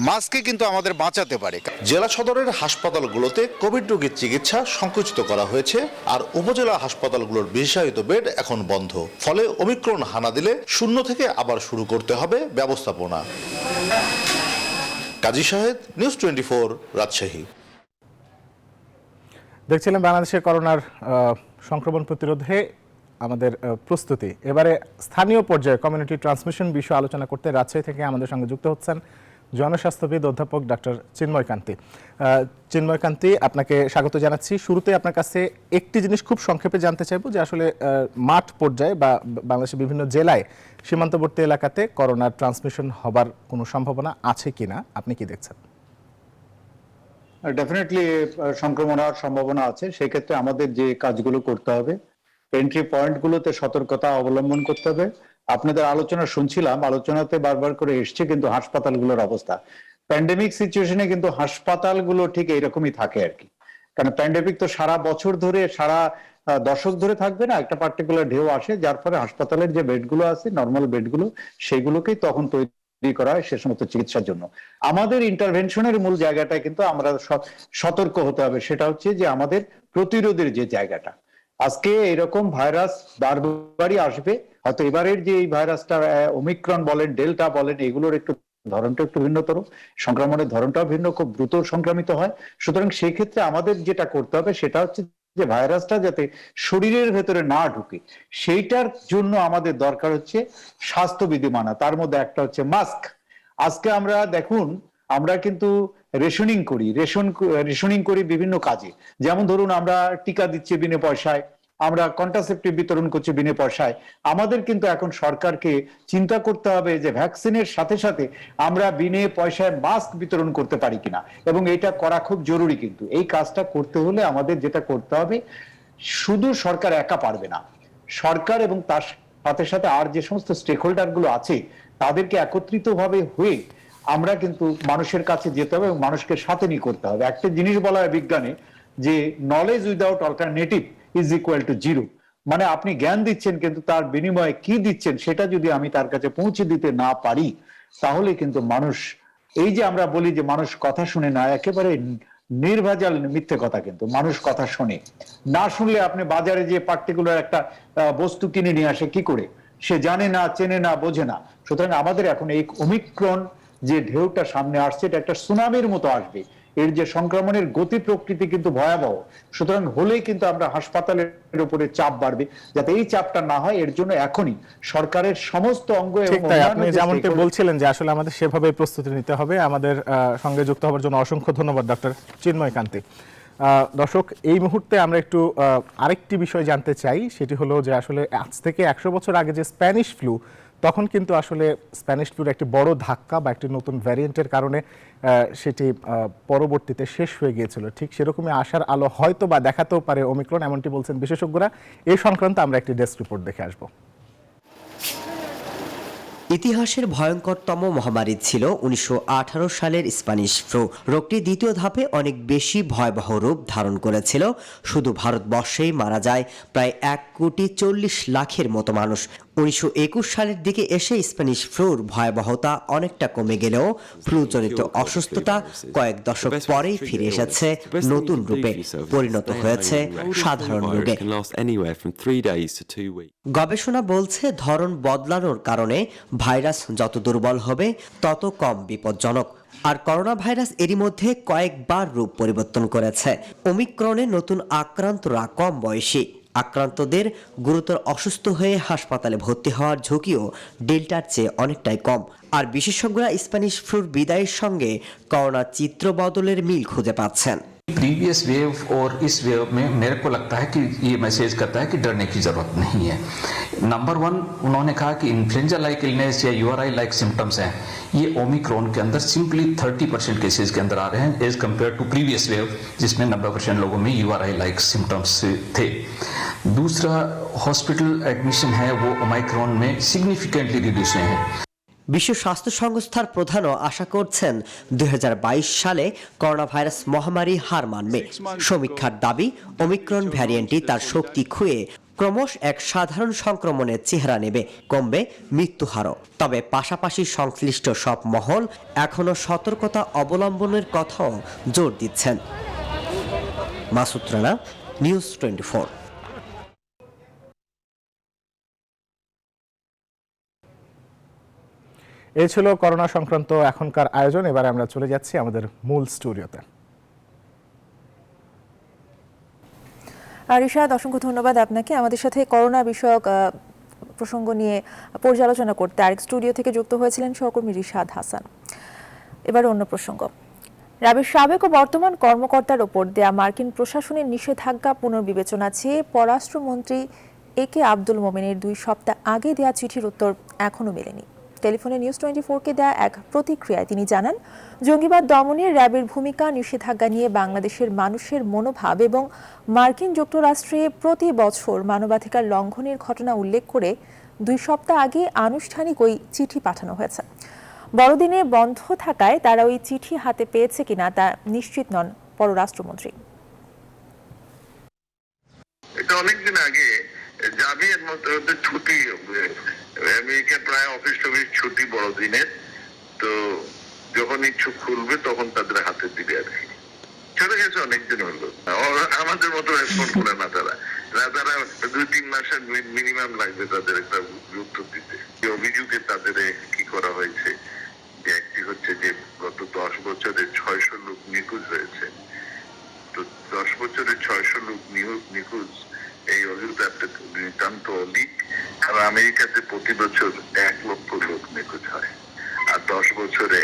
মাস্কে কিন্তু আমাদের বাঁচাতে পারে। জেলা সদরের হাসপাতালগুলোতে কোভিড রোগীর চিকিৎসা সংকুচিত করা হয়েছে, আর উপজেলা হাসপাতালগুলোর বিশেষায়িত বেড এখন বন্ধ। ফলে ওমিক্রন হানা দিলে শূন্য থেকে আবার শুরু করতে হবে ব্যবস্থাপনা। কাজী শাহেদ, নিউজ 24, রাজশাহী। দেখছিলেন বাংলাদেশের করোনার সংক্রমণ প্রতিরোধে আমাদের প্রস্তুতি। এবারে স্থানীয় পর্যায়ে কমিউনিটি ট্রান্সমিশন বিষয়ে আলোচনা করতে রাজশাহী থেকে আমাদের সঙ্গে যুক্ত হচ্ছেন জনস্বাস্থ্যবিদ অধ্যাপক ডাক্তার চিন্ময় কান্তি। চিন্ময় কান্তি, আপনাকে স্বাগত জানাচ্ছি। শুরুতে আপনার কাছে একটি জিনিস খুব সংক্ষেপে জানতে চাইবো যে আসলে মাঠ পর্যায়ে বা বাংলাদেশের বিভিন্ন জেলায় সীমান্তবর্তী এলাকাতে করোনার ট্রান্সমিশন হবার কোনো সম্ভাবনা আছে কিনা, আপনি কি দেখছেন? ডেফিনেটলি সংক্রমণ হওয়ার সম্ভাবনা আছে। সেক্ষেত্রে আমাদের যে কাজগুলো করতে হবে, এন্ট্রি পয়েন্টগুলোতে সতর্কতা অবলম্বন করতে হবে। আপনাদের আলোচনা শুনছিলাম, আলোচনাতে বারবার করে এসছে কিন্তু হাসপাতালগুলোর অবস্থা। প্যান্ডেমিক সিচুয়েশনে কিন্তু হাসপাতালগুলো ঠিক এইরকমই থাকে আর কি, কারণ প্যান্ডেমিক তো সারা বছর ধরে, সারা দশক ধরে থাকবে না, একটা পার্টিকুলার ঢেউ আসে, যার ফলে হাসপাতালের যে বেডগুলো আছে, নর্মাল বেডগুলো, সেগুলোকেই তখন তৈরি করা হয় সে সমস্ত চিকিৎসার জন্য। আমাদের ইন্টারভেনশনের মূল জায়গাটায় কিন্তু আমরা সতর্ক হতে হবে, সেটা হচ্ছে যে আমাদের প্রতিরোধের যে জায়গাটা। আজকে এরকম ভাইরাস বারবারই আসবে, হয়তো এবারের যে এই ভাইরাসটা ওমিক্রন বলেন, ডেল্টা বলেন, এগুলোর একটু ধরনটা একটু ভিন্নতর, সংক্রমণের ধরনটাও ভিন্ন, খুব দ্রুত সংক্রামিত হয়। সুতরাং সেই ক্ষেত্রে আমাদের যেটা করতে হবে সেটা হচ্ছে যে ভাইরাসটা যাতে শরীরের ভেতরে না ঢুকে, সেইটার জন্য আমাদের দরকার হচ্ছে স্বাস্থ্যবিধি মানা। তার মধ্যে একটা হচ্ছে মাস্ক। আজকে আমরা দেখুন, আমরা কিন্তু রেশনিং করি বিভিন্ন কাজে। যেমন ধরুন, আমরা টিকা দিচ্ছি বিনা পয়সায়, আমরা কন্ট্রাসেপ্টিভ বিতরণ করছি বিনা পয়সায়। আমাদের কিন্তু এখন সরকারকে চিন্তা করতে হবে যে ভ্যাকসিনের সাথে সাথে আমরা বিনা পয়সায় মাস্ক বিতরণ করতে পারি কিনা, এবং এটা করা খুব জরুরি। কিন্তু এই কাজটা করতে হলে আমাদের যেটা করতে হবে, শুধু সরকার একা পারবে না, সরকার এবং তার সাথে সাথে আর যে সমস্ত স্টেক হোল্ডার গুলো আছে তাদেরকে একত্রিতভাবে হয়ে আমরা কিন্তু মানুষের কাছে যেতে হবে এবং মানুষকে সাথে নিয়ে করতে হবে। একটা জিনিস বলা হয় বিজ্ঞানে যে knowledge without alternative is equal to zero. মানে আপনি জ্ঞান দিচ্ছেন কিন্তু তার বিনিময়ে কি দিচ্ছেন সেটা যদি আমি তার কাছে পৌঁছে দিতে না পারি, তাহলে কিন্তু মানুষ, এই যে আমরা বলি যে মানুষ কথা শুনে না, একেবারে নির্ভেজাল মিথ্যে কথা। কিন্তু মানুষ কথা শোনে, না শুনলে আপনি বাজারে যে পার্টিকুলার একটা বস্তু কিনে নিয়ে আসে কি করে, সে জানে না, চেনে না, বোঝে না। সুতরাং আমাদের এখন এই ওমিক্রন যে ঢেউটা সামনে আসছে, এটা একটা সুনামির মতো আসবে। এর যে সংক্রমণের গতি প্রকৃতি কিন্তু ভয়াবহ। সুতরাং হলেই কিন্তু আমরা হাসপাতালের উপরে চাপ বাড়বে, যাতে এই চাপটা না হয় এর জন্য এখনই সরকারের সমস্ত অঙ্গ এবং আপনি যেমনটি বলছিলেন যে আসলে আমাদের সেভাবে প্রস্তুতি নিতে হবে। আমাদের সঙ্গে যুক্ত হওয়ার জন্য অসংখ্য ধন্যবাদ ডক্টর চিন্ময় কান্তি। দর্শক, এই মুহূর্তে আমরা একটু আরেকটি বিষয় জানতে চাই, সেটি হলো যে আসলে আজ থেকে 100 বছর আগে যে স্প্যানিশ ফ্লু, তখন কিন্তু আসলে স্প্যানিশ ফ্লুর একটি বড় ধাক্কা বা একটি নতুন ভ্যারিয়েন্টের কারণে সেটি পরবর্তীতে শেষ হয়ে গিয়েছিল। ঠিক সেরকমই আশার আলো হয়তো বা দেখাতেও পারে ওমিক্রন, এমনটি বলছেন বিশেষজ্ঞরা। এই সংক্রান্ত আমরা একটি ডেস্ক রিপোর্ট দেখে আসবো। ইতিহাসের ভয়ঙ্করতম মহামারী ছিল 1918 সালের স্প্যানিশ ফ্লু। রোগটি দ্বিতীয় ধাপে অনেক বেশি ভয়াবহ রূপ ধারণ করেছিল। শুধু ভারতবর্ষেই মারা যায় প্রায় 1,40,00,000-এর মতো মানুষ। 1921 সালের দিকে এসে স্প্যানিশ ফ্লুর ভয়াবহতা অনেকটা কমে গেলেও ফ্লুজনিত অসুস্থতা কয়েক দশক পরেই ফিরে এসেছে নতুন রূপে, পরিণত হয়েছে সাধারণ রোগে। গবেষণা বলছে ধরন বদলানোর কারণে ভাইরাস যত দুর্বল হবে তত কম বিপজ্জনক। আর করোনা ভাইরাস এরই মধ্যে কয়েকবার রূপ পরিবর্তন করেছে। ওমিক্রনে নতুন আক্রান্তরা কম বয়সী। আক্রান্তদের গুরুতর অসুস্থ হয়ে হাসপাতালে ভর্তি হওয়ার ঝুঁকিও ডেল্টার চেয়ে অনেকটাই কম। আর বিশেষজ্ঞরা স্প্যানিশ ফ্লুর বিদায়ের সঙ্গে করোনা চিত্র বদলের মিল খুঁজে পাচ্ছেন। प्रीवियस वेव और इस वेव में मेरे को लगता है कि ये मैसेज करता है कि डरने की जरूरत नहीं है। नंबर 1, उन्होंने कहा कि इन्फ्लुएंजा लाइक इलनेस या यूआरआई लाइक सिम्टम्स हैं, ये ओमिक्रॉन के अंदर सिंपली 30% केसेस के अंदर आ रहे हैं as compared to previous wave जिसमें 90% लोगों में यूआरआई लाइक सिम्टम्स थे। दूसरा, हॉस्पिटल एडमिशन है वो ओमिक्रॉन में सिग्निफिकेंटली रिड्यूस हुए हैं। বিশ্ব স্বাস্থ্য সংস্থার প্রধানও আশা করছেন 2022 সালে করোনা ভাইরাস মহামারী হার মানবে। সমীক্ষার দাবি, ওমিক্রন ভ্যারিয়েন্টটি তার শক্তি খুয়ে ক্রমশ এক সাধারণ সংক্রমণের চেহারা নেবে, কমবে মৃত্যুহারও। তবে পাশাপাশি সংশ্লিষ্ট সব মহল এখনো সতর্কতা অবলম্বনের কথাও জোর দিচ্ছেন। মাসুদ রানা, নিউজ 24। এই ছিল করোনা সংক্রান্ত এখনকার আয়োজন। এবারে আমরা চলে যাচ্ছি আমাদের মূল স্টুডিওতে। রিশাদ, অসংখ্য ধন্যবাদ আপনাকে। আমাদের সাথে করোনা বিষয়ক প্রসঙ্গ নিয়ে পর্যালোচনা করতে আরেক স্টুডিও থেকে যুক্ত হয়েছিলেন সহকর্মী রিশাদ হাসান। এবার অন্য প্রসঙ্গ। র্যাবের সাবেক ও বর্তমান কর্মকর্তার ওপর দেয়া মার্কিন প্রশাসনের নিষেধাজ্ঞা পুনর্বিবেচনা চেয়ে পররাষ্ট্রমন্ত্রী একে আব্দুল মোমেনের 2 সপ্তাহ আগে দেয়া চিঠির উত্তর এখনো মেলেনি। টেলিফোনে নিউজ 24-কে দেয়া এক প্রতিক্রিয়ায় তিনি জানান, জঙ্গিবাদ দমনে র্যাবের ভূমিকা, নিষেধাজ্ঞা নিয়ে বাংলাদেশের মানুষের মনোভাব এবং মার্কিন যুক্তরাষ্ট্রে প্রতি বছর মানবাধিকার লঙ্ঘনের ঘটনা উল্লেখ করে 2 সপ্তাহ আগে আনুষ্ঠানিক ওই চিঠি পাঠানো হয়েছে। বড়দিনে বন্ধ থাকায় তারা ওই চিঠি হাতে পেয়েছে কিনা তা নিশ্চিত নন পররাষ্ট্রমন্ত্রী। এটা অনেকদিন আগে জাবির মতো ছুটি, আমেরিকা প্রায় অফিস টফিস ছুটি বড়দিনের, তো যখন ইচ্ছুক খুলবে তখন তাদের হাতে দিবে আর কি। চলে গেছে অনেকদিন হলো, আমাদের মতো রেসপন্ড করে না তারা। তারা 2-3 মাসের মিনিমাম লাগবে তাদের একটা উত্তর দিতে। অভিযোগে তাদের কি করা হয়েছে, যে একটি হচ্ছে যে গত 10 বছরে 600 লোক নিখোঁজ হয়েছে। তো 10 বছরে 600 লোক নিখোঁজ, এই অভিযোগটা একটা নিতান্ত অলিক। আর আমেরিকাতে প্রতি বছর 1 লক্ষ লোক নিখোঁজ হয়, আর 10 বছরে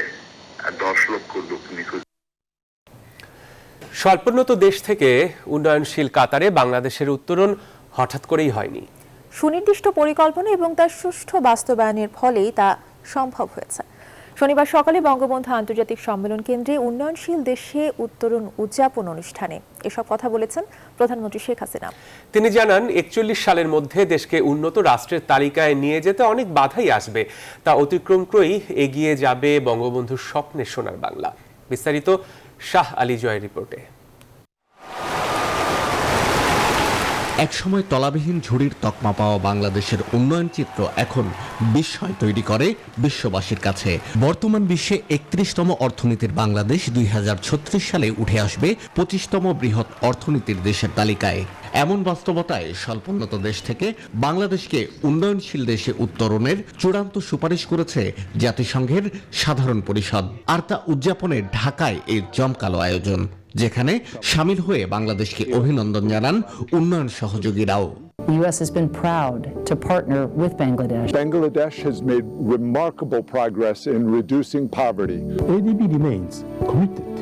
10 লক্ষ লোক নিখোঁজ। স্বল্পোন্নত দেশ থেকে উন্নয়নশীল কাতারে বাংলাদেশের উত্তরণ হঠাৎ করেই হয়নি। সুনির্দিষ্ট পরিকল্পনা এবং তার সুষ্ঠু বাস্তবায়নের ফলেই তা সম্ভব হয়েছে। শনিবার সকালে বঙ্গবন্ধু আন্তর্জাতিক সম্মেলন কেন্দ্রে উন্নয়নশীল দেশে উত্তরণ উদযাপন অনুষ্ঠানে এসব কথা বলেছেন প্রধানমন্ত্রী শেখ হাসিনা। তিনি জানান, 41 সালের মধ্যে দেশকে উন্নত রাষ্ট্রের তালিকায় নিয়ে যেতে অনেক বাধাই আসবে, তা অতিক্রম করেই এগিয়ে যাবে বঙ্গবন্ধুর স্বপ্নের সোনার বাংলা। বিস্তারিত শাহ আলী জয়ের রিপোর্টে। একসময় তলাবিহীন ঝুড়ির তকমা পাওয়া বাংলাদেশের উন্নয়ন চিত্র এখন বিস্ময় তৈরি করে বিশ্ববাসীর কাছে। বর্তমান বিশ্বে 31তম অর্থনীতির বাংলাদেশ 2036 সালে উঠে আসবে 25তম বৃহৎ অর্থনীতির দেশের তালিকায়। এমন বাস্তবতায় স্বল্পোন্নত দেশ থেকে বাংলাদেশকে উন্নয়নশীল দেশে উত্তরণের চূড়ান্ত সুপারিশ করেছে জাতিসংঘের সাধারণ পরিষদ। আর তা উদযাপনে ঢাকায় এই জমকালো আয়োজন, যেখানে শামিল হয়ে বাংলাদেশকে অভিনন্দন জানান উন্নয়ন সহযোগীরাও। The U.S. has been proud to partner with Bangladesh. Bangladesh has made remarkable progress in reducing poverty. ADB remains committed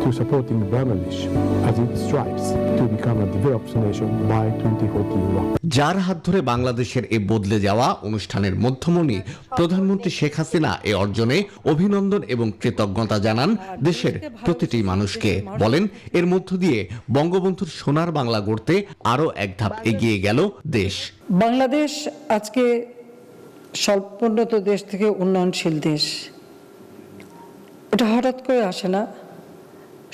to supporting Bangladesh as it strives to become a developed nation by 2041. যার হাত ধরে বাংলাদেশের এই বদলে যাওয়া অনুষ্ঠানের মধ্যমণি প্রধানমন্ত্রী শেখ হাসিনা এ অর্জনে অভিনন্দন এবং কৃতজ্ঞতা জানান দেশের প্রতিটি মানুষকে। বলেন, এর মধ্য দিয়ে বঙ্গবন্ধুর সোনার বাংলা গড়তে আরো এক ধাপ এগিয়ে গেল দেশ। বাংলাদেশ আজকে স্বল্পোন্নত দেশ থেকে উন্নয়নশীল দেশ, এটা হঠাৎ করে আসে না।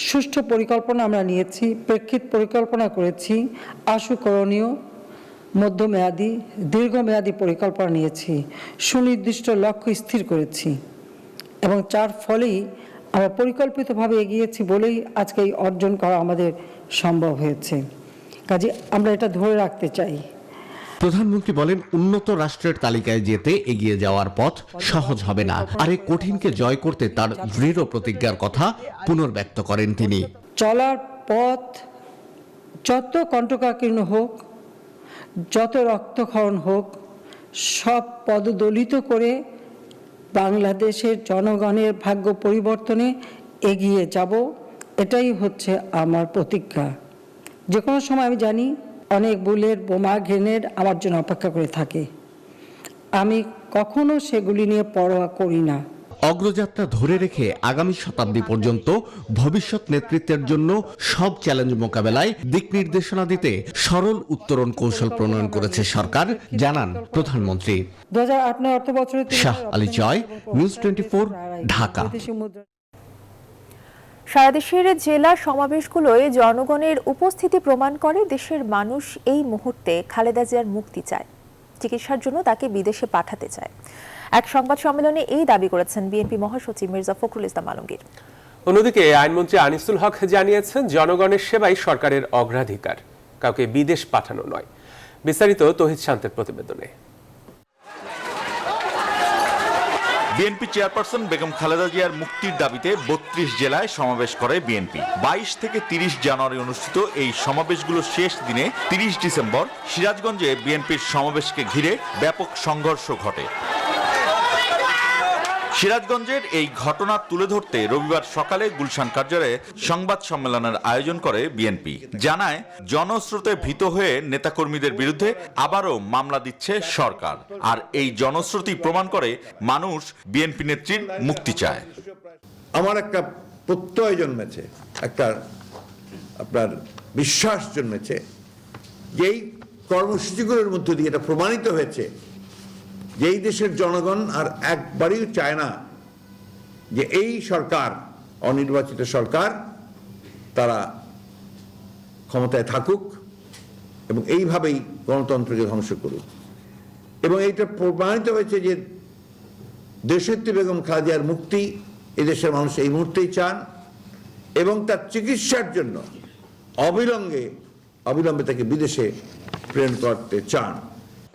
সুষ্ঠু পরিকল্পনা আমরা নিয়েছি, প্রেক্ষিত পরিকল্পনা করেছি, আশু করণীয়, মধ্যমেয়াদী, দীর্ঘমেয়াদী পরিকল্পনা নিয়েছি, সুনির্দিষ্ট লক্ষ্য স্থির করেছি এবং যার ফলেই আমরা পরিকল্পিতভাবে এগিয়েছি বলেই আজকে এই অর্জন করা আমাদের সম্ভব হয়েছে। কাজে আমরা এটা ধরে রাখতে চাই। প্রধানমন্ত্রী বলেন, উন্নত রাষ্ট্রের তালিকায় যেতে এগিয়ে যাওয়ার পথ সহজ হবে না, আর এই কঠিনকে জয় করতে তার দৃঢ় প্রতিজ্ঞার কথা পুনর্ব্যক্ত করেন তিনি। চলার পথ যত কণ্টকাকীর্ণ হোক, যত রক্তক্ষরণ হোক, সব পদদলিত করে বাংলাদেশের জনগণের ভাগ্য পরিবর্তনে এগিয়ে যাব এটাই হচ্ছে আমার প্রতিজ্ঞা। যে কোনো সময় আমি জানি অনেক বুলেট, বোমা, গ্রেনেড আমার জন্য অপেক্ষা করে থাকে। আমি কখনো সেগুলি নিয়ে পরোয়া করি না। অগ্রযাত্রা ধরে রেখে আগামী শতাব্দী পর্যন্ত ভবিষ্যৎ নেতৃত্বের জন্য সব চ্যালেঞ্জ মোকাবেলায় দিক নির্দেশনা দিতে সরল উত্তরণ কৌশল প্রণয়ন করেছে সরকার, জানান প্রধানমন্ত্রী। 2008 অর্থ বছরে শাহ আলী জয়, নিউজ 24, ঢাকা। সারা দেশের জেলা সমাবেশগুলোয় জনগণের উপস্থিতি প্রমাণ করে দেশের মানুষ এই মুহূর্তে খালেদা জিয়ার মুক্তি চায়, চিকিৎসার জন্য তাকে বিদেশে পাঠাতে চায়। এক সংবাদ সম্মেলনে এই দাবি করেছেন বিএনপি মহাসচিব মির্জা ফখরুল ইসলাম আলমগীর। অন্যদিকে আইনমন্ত্রী আনিসুল হক জানিয়েছেন, জনগণের সেবাই সরকারের অগ্রাধিকার, কাউকে বিদেশ পাঠানো নয়। বিস্তারিত তৌহিদ শান্তের প্রতিবেদনে। বিএনপি চেয়ারপারসন বেগম খালেদা জিয়ার মুক্তির দাবিতে 32 জেলায় সমাবেশ করে বিএনপি। 22 থেকে 30 জানুয়ারি অনুষ্ঠিত এই সমাবেশগুলো শেষ দিনে 30 ডিসেম্বর সিরাজগঞ্জে বিএনপির সমাবেশকে ঘিরে ব্যাপক সংঘর্ষ ঘটে। সিরাজগঞ্জের এই ঘটনা তুলে ধরতে রবিবার সকালে গুলশান কার্যালয়ে সংবাদ সম্মেলনের আয়োজন করে বিএনপি। জানায়, জনস্রোতে ভীত হয়ে নেতাকর্মীদের বিরুদ্ধে আবারও মামলা দিচ্ছে সরকার, আর এই জনস্রোতই প্রমাণ করে মানুষ বিএনপি নেত্রীর মুক্তি চায়। আমার একটা প্রত্যয় জন্মেছে, একটা আপনার বিশ্বাস জন্মেছে, যেই কর্মসূচিগুলোর মধ্য দিয়ে এটা প্রমাণিত হয়েছে যেই দেশের জনগণ আর একবারই চায় না যে এই সরকার, অনির্বাচিত সরকার, তারা ক্ষমতায় থাকুক এবং এইভাবেই গণতন্ত্রকে ধ্বংস করুক। এবং এইটা প্রমাণিত হয়েছে যে দেশনেত্রী বেগম খালেদা জিয়ার মুক্তি এদেশের মানুষ এই মুহূর্তেই চান এবং তার চিকিৎসার জন্য অবিলম্বে তাকে বিদেশে প্রেরণ করতে চান।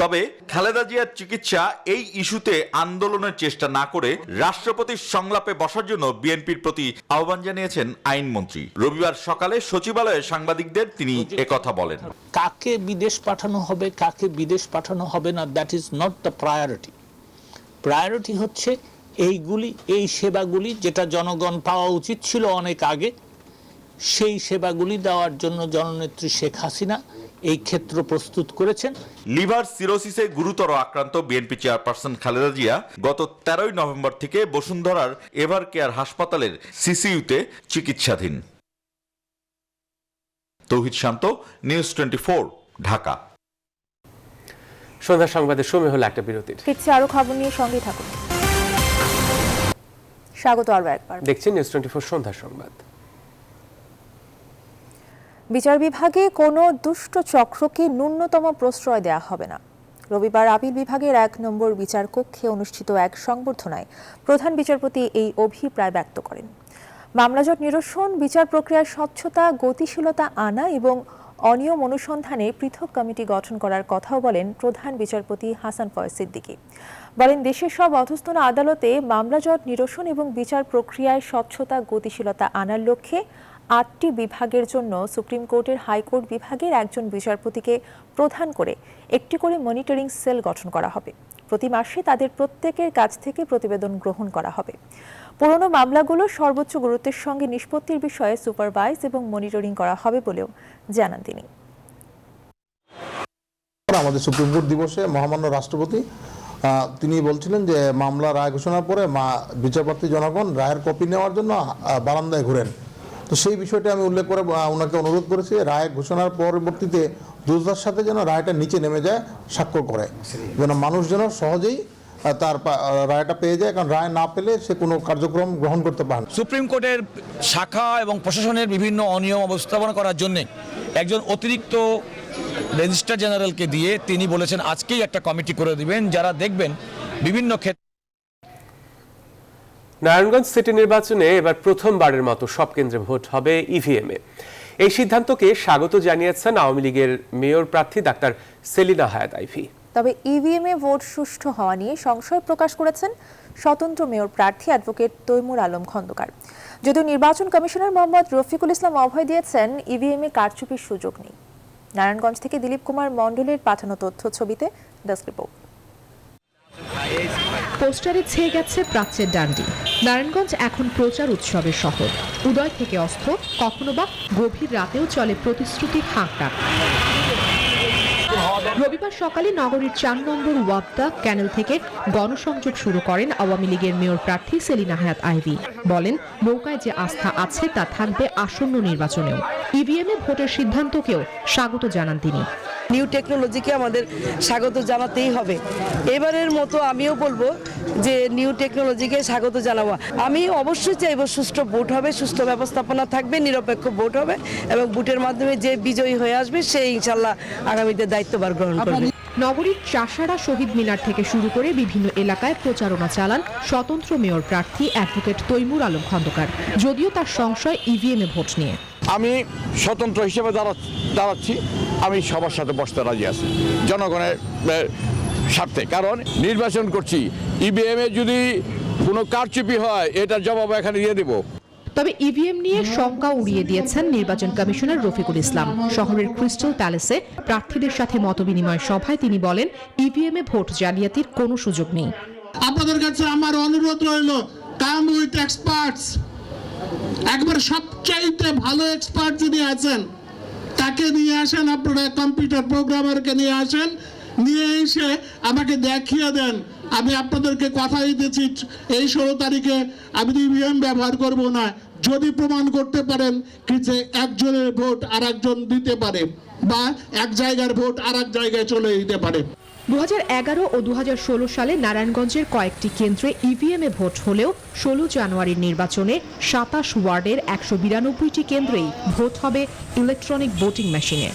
তবে খালেদা জিয়ার চিকিৎসা এই ইস্যুতে আন্দোলনের চেষ্টা না করে রাষ্ট্রপতির সংলাপে বসার জন্য বিএনপির প্রতি আহ্বান জানিয়েছেন আইনমন্ত্রী। রবিবার সকালে সচিবালয়ে সাংবাদিকদের তিনি একথা বলেন। কাকে বিদেশ পাঠানো হবে, কাকে বিদেশ পাঠানো হবে না, that is not the priority. Priority হচ্ছে এই সেবাগুলি যেটা জনগণ পাওয়া উচিত ছিল অনেক আগে, সেই সেবাগুলি দেওয়ার জন্য জননেত্রী শেখ হাসিনা এই ক্ষেত্র প্রস্তুত করেছেন। লিভার সিরোসিসে গুরুতর আক্রান্ত বিএনপি চেয়ারপারসন খালেদা জিয়া গত 13 নভেম্বর থেকে বসুন্ধরার এভার কেয়ার হাসপাতালের সিসিইউতে চিকিৎসাধীন। তৌহিদ শান্ত, নিউজ 24, ঢাকা। সন্ধ্যা সংবাদের সময় হলো একটা বিরতির। ফিরছি আরো খবর নিয়ে, সঙ্গেই থাকুন। স্বাগত আরো একবার। দেখছেন নিউজ 24 সন্ধ্যা সংবাদ। বিচার বিভাগে কোনো দুষ্ট চক্রকে ন্যূনতম প্রশ্রয় দেওয়া হবে না। রবিবার আপিল বিভাগের 1 নম্বর বিচার কক্ষে অনুষ্ঠিত এক সংবর্ধনায় প্রধান বিচারপতি এই অভিপ্রায় ব্যক্ত করেন। মামলাজট নিরসন, বিচার প্রক্রিয়ার স্বচ্ছতা, গতিশীলতা আনা এবং অনিয়ম অনুসন্ধানে পৃথক কমিটি গঠন করার কথাও বলেন প্রধান বিচারপতি হাসান ফয়েজ সিদ্দিকী। বলেন, দেশের সব অধস্তন আদালতে মামলাজট নিরসন এবং বিচার প্রক্রিয়ায় স্বচ্ছতা, গতিশীলতা আনার লক্ষ্যে 8টি বিভাগের জন্য সুপ্রিম কোর্টের হাইকোর্ট বিভাগের একজন বিচারপতিকে প্রধান করে একটি করে মনিটরিং সেল গঠন করা হবে। প্রতি মাসে তাদের প্রত্যেকের কাছ থেকে প্রতিবেদন গ্রহণ করা হবে। পুরনো মামলাগুলো সর্বোচ্চ গুরুত্বের সঙ্গে নিষ্পত্তির বিষয়ে সুপারভাইজ এবং মনিটরিং করা হবে বলেও জানান তিনি। আমাদের সুপ্রিম কোর্ট দিবসে মহামান্য রাষ্ট্রপতি তিনি বলছিলেন যে মামলা রায় ঘোষণার পরে বিচারপ্রার্থী জনগণ রায়ের কপি নেওয়ার জন্য বারান্দায় ঘুরেন। তো সেই বিষয়টি আমি উল্লেখ করে ওনাকে অনুরোধ করেছি, রায় ঘোষণার পরবর্তীতে দ্রুততার সাথে যেন রায়টা নিচে নেমে যায়, স্বাক্ষর করে, যেন মানুষ যেন সহজেই তার রায়টা পেয়ে যায়, কারণ রায় না পেলে সে কোনো কার্যক্রম গ্রহণ করতে পারে না। সুপ্রিম কোর্টের শাখা এবং প্রশাসনের বিভিন্ন অনিয়ম অবস্থাপনা করার জন্য একজন অতিরিক্ত রেজিস্ট্রার জেনারেলকে দিয়ে তিনি বলেছেন আজকেই একটা কমিটি করে দিবেন, যারা দেখবেন বিভিন্ন ক্ষেত্রে। নারায়ণগঞ্জ সিটি নির্বাচনে এবার প্রথমবারের মতো সব কেন্দ্রে ভোট হবে ইভিএমে। এই সিদ্ধান্তকে স্বাগত জানিয়েছেন আওয়ামী লীগের মেয়র প্রার্থী ডাক্তার সেলিনা হায়াত আইভি। তবে ইভিএমে ভোট সুষ্ঠু হওয়া নিয়ে সংশয় প্রকাশ করেছেন স্বতন্ত্র মেয়র প্রার্থী অ্যাডভোকেট তৈমুর আলম খন্দকার। যদিও নির্বাচন কমিশনার মোহাম্মদ রফিকুল ইসলাম অভয় দিয়েছেন ইভিএমে কারচুপির সুযোগ নেই। নারায়ণগঞ্জ থেকে দিলীপ কুমার মণ্ডলের পাঠানো তথ্য ছবিতে ডেস্ক রিপোর্ট। পোস্টারে ছেয়ে গেছে প্রাচ্যের ডান্ডি। নারায়ণগঞ্জ এখন প্রচার উৎসবের শহর। উদয় থেকে অস্ত, কখনো বা গভীর রাতেও চলে প্রতিশ্রুতির হাঁকডাক। রবিবার সকালে নগরীর ৪ নম্বর ওয়াপদা ক্যানেল থেকে গণসংযোগ শুরু করেন আওয়ামী লীগের মেয়র প্রার্থী সেলিনা হায়াৎ আইভী। বলেন, নৌকায় যে আস্থা আছে তা থাকবে আসন্ন নির্বাচনেও। ইভিএমে ভোটের সিদ্ধান্তকেও স্বাগত জানান তিনি। নিউ টেকনোলজিকে আমাদের স্বাগত জানাতেই হবে। এবারের মতো আমিও বলবো যে নিউ টেকনোলজিকে স্বাগত জানাবো। আমি অবশ্যই চাইবো সুষ্ঠু ভোট হবে, সুষ্ঠু ব্যবস্থাপনা থাকবে, নিরপেক্ষ ভোট হবে এবং ভোটের মাধ্যমে যে বিজয়ী হয়ে আসবে সে ইনশাল্লাহ আগামীতে দায়িত্বভার গ্রহণ করবে। নগরীর চাষাড়া শহীদ মিনার থেকে শুরু করে বিভিন্ন এলাকায় প্রচারণা চালান স্বতন্ত্র মেয়র প্রার্থী অ্যাডভোকেট তৈমুর আলম খন্দকার। যদিও তার সংশয় ইভিএমে ভোট নিয়ে। আমি স্বতন্ত্র হিসেবে দাঁড়াচ্ছি, আমি সবার সাথে বসতে রাজি আছি জনগণের স্বার্থে, কারণ নির্বাচন করছি। ইভিএমে যদি কোনো কারচুপি হয় এটার জবাব এখানে দিয়ে দেব। তবে ইভিএম নিয়ে শঙ্কা উড়িয়ে দিয়েছেন নির্বাচন কমিশনার রফিকুল ইসলাম। শহরের ক্রিস্টাল প্যালেসে প্রার্থীদের সাথে মতবিনিময় সভায় তিনি বলেন, ইভিএমে ভোট জালিয়াতির কোনো সুযোগ নেই। আপনাদের কাছে আমার অনুরোধ রইল, কাম উইথ এক্সপার্টস। একবার সবচাইতে ভালো এক্সপার্ট যিনি আছেন তাকে নিয়ে আসেন, আপনারা কম্পিউটার প্রোগ্রামারকে নিয়ে আসেন, নিয়ে এসে আমাকে দেখিয়ে দেন। আমি আপনাদেরকে কথা দিতেছি এই 16 তারিখে আমি ইভিএম ব্যবহার করব না, যদি প্রমাণ করতে পারেন কি যে একজনের ভোট আর একজন দিতে পারে বা এক জায়গার ভোট আর এক জায়গায় চলে যেতে পারে। 2011 ও 2016 সালে নারায়ণগঞ্জের কয়েকটি কেন্দ্রে ইভিএমে ভোট হলেও 16 জানুয়ারির নির্বাচনে 27 ওয়ার্ডের 192টি কেন্দ্রেই ভোট হবে ইলেকট্রনিক ভোটিং মেশিনে।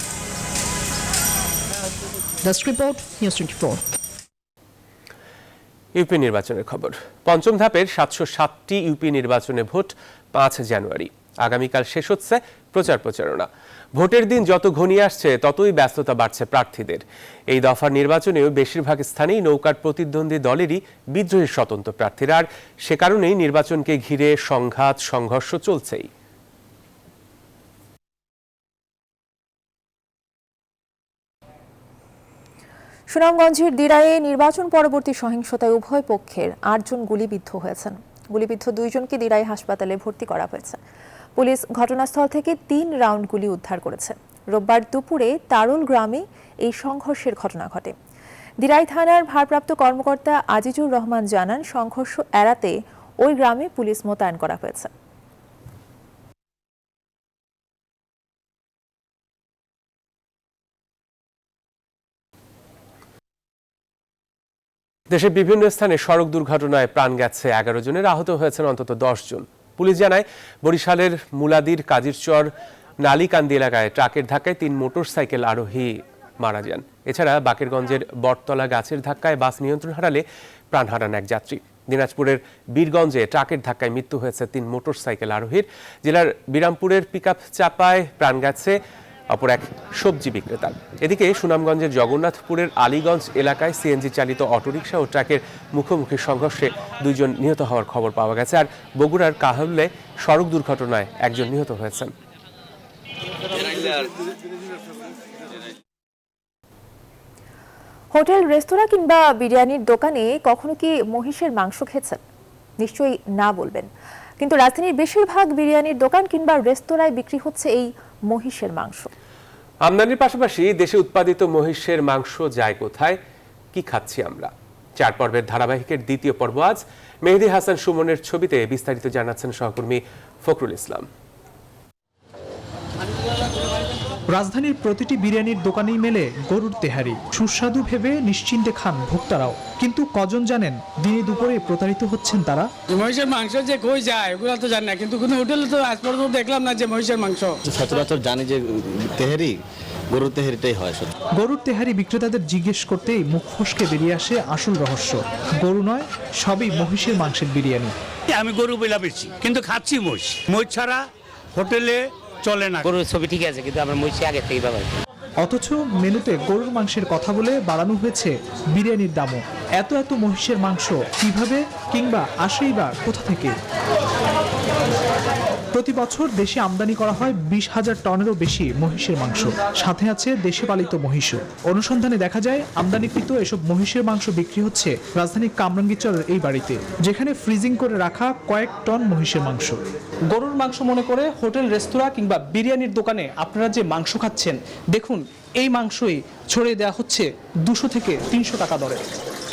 Desk report, news 24। ইউপি নির্বাচনের খবর। পঞ্চম ধাপের 707টি ইউপি নির্বাচনে ভোট 5 জানুয়ারি। আগামীকাল শেষ হচ্ছে প্রচারণা। ভোটের দিন যত ঘনিয়ে আসছে ততই ব্যস্ততা বাড়ছে প্রার্থীদের। এই দফার নির্বাচনেও বেশিরভাগ স্থানেই নৌকার প্রতিদ্বন্দ্বী দলেরই বিদ্রোহী স্বতন্ত্র প্রার্থীরা, আর সে কারণেই নির্বাচনকে ঘিরে সংঘাত সংঘর্ষ চলছেই। সুনামগঞ্জের দিরায়ে নির্বাচন পরবর্তী সহিংসতায় উভয় পক্ষের 8 জন গুলিবিদ্ধ হয়েছেন। গুলিবিদ্ধ 2 জনকে দিরাই হাসপাতালে ভর্তি করা হয়েছে। পুলিশ ঘটনাস্থল থেকে 3 রাউন্ড গুলি উদ্ধার করেছে। রোববার দুপুরে তারুল গ্রামে এই সংঘর্ষের ঘটনা ঘটে। দিরাই থানার ভারপ্রাপ্ত কর্মকর্তা আজিজুর রহমান জানান, সংঘর্ষ এড়াতে ওই গ্রামে পুলিশ মোতায়েন করা হয়েছে। দেশের বিভিন্ন স্থানে সড়ক দুর্ঘটনায় প্রাণ গেছে 11 জনের, আহত হয়েছেন অন্তত 10 জন। পুলিশ জানায়, বরিশালের মুলাদির কাজিরচর নালিকান্দি এলাকায় ট্রাকের ধাক্কায় 3 মোটরসাইকেল আরোহী মারা যান। এছাড়া বাকেরগঞ্জের বটতলা গাছের ধাক্কায় বাস নিয়ন্ত্রণ হারালে প্রাণ হারান এক যাত্রী। দিনাজপুরের বীরগঞ্জে ট্রাকের ধাক্কায় মৃত্যু হয়েছে 3 মোটরসাইকেল আরোহীর। জেলার বিরামপুরের পিকআপ চাপায় প্রাণ গেছে অপর এক সবজি বিক্রেতার। এদিকে সুনামগঞ্জের জগন্নাথপুরের আলীগঞ্জ এলাকায় সিএনজি চালিত অটোরিকশা ও ট্রাকের মুখোমুখি সংঘর্ষে 2 জন নিহত হওয়ার খবর পাওয়া গেছে। আর বগুড়ার কাহলে সড়ক দুর্ঘটনায় 1 জন নিহত হয়েছেন। হোটেল, রেস্তোরাঁ কিংবা বিরিয়ানির দোকানে কখনো কি মহিষের মাংস খেয়েছেন? নিশ্চয়ই না বলবেন। কিন্তু রাজধানীর বেশিরভাগ বিরিয়ানির দোকান কিংবা রেস্তোরাঁয় বিক্রি হচ্ছে এই মহিষের মাংস। আমদানির পাশাপাশি দেশে উৎপাদিত মহিষের মাংস যায় কোথায়, কি খাচ্ছি আমরা? 4 পর্বের ধারাবাহিকের দ্বিতীয় পর্ব আজ। মেহেদী হাসান সুমনের ছবিতে বিস্তারিত জানাচ্ছেন সহকর্মী ফখরুল ইসলাম। রাজধানীর প্রতিটি বিরিয়ানির দোকানেই মেলে গরুর তেহারি। সুস্বাদু ভেবে নিশ্চিন্তে খান ভোক্তারাও। কিন্তু কজন জানেন দিনে দুপুরে প্রতারিত হচ্ছেন তারা? মহিষের মাংস যে কই যায় ওগুলো তো জানি না, কিন্তু কোনো হোটেলে তো আজ পর্যন্ত দেখলাম না যে মহিষের মাংস। সচরাচর জানি যে তেহারি গরুর তেহারিটাই হয়। গরুর তেহারি বিক্রেতাদের জিজ্ঞেস করতেই মুখ ফসকে বেরিয়ে আসে আসল রহস্য। গরু নয়, সবই মহিষের মাংসের বিরিয়ানি। আমি গরু বইলা বেশি, কিন্তু খাচ্ছি মহিষ। মহিষ ছাড়া হোটেলে চলে না। গরুর ছবি ঠিক আছে, কিন্তু আমরা মহিষ আগে থেকে ব্যবহার করি। অথচ মেনুতে গরুর মাংসের কথা বলে বাড়ানো হয়েছে বিরিয়ানির দামও। এত মহিষের মাংস কিভাবে কিংবা আসেই বা কোথা থেকে? প্রতি বছর দেশে আমদানি করা হয় 20,000 টনেরও বেশি মহিষের মাংস, সাথে আছে দেশে পালিত মহিষও। অনুসন্ধানে দেখা যায় আমদানিকৃত এসব মহিষের মাংস বিক্রি হচ্ছে রাজধানীর কামরাঙ্গীরচরের এই বাড়িতে, যেখানে ফ্রিজিং করে রাখা কয়েক টন মহিষের মাংস। গরুর মাংস মনে করে হোটেল, রেস্তোরাঁ কিংবা বিরিয়ানির দোকানে আপনারা যে মাংস খাচ্ছেন, দেখুন এই মাংসই ছড়িয়ে দেওয়া হচ্ছে 200 থেকে 300 টাকা দরে।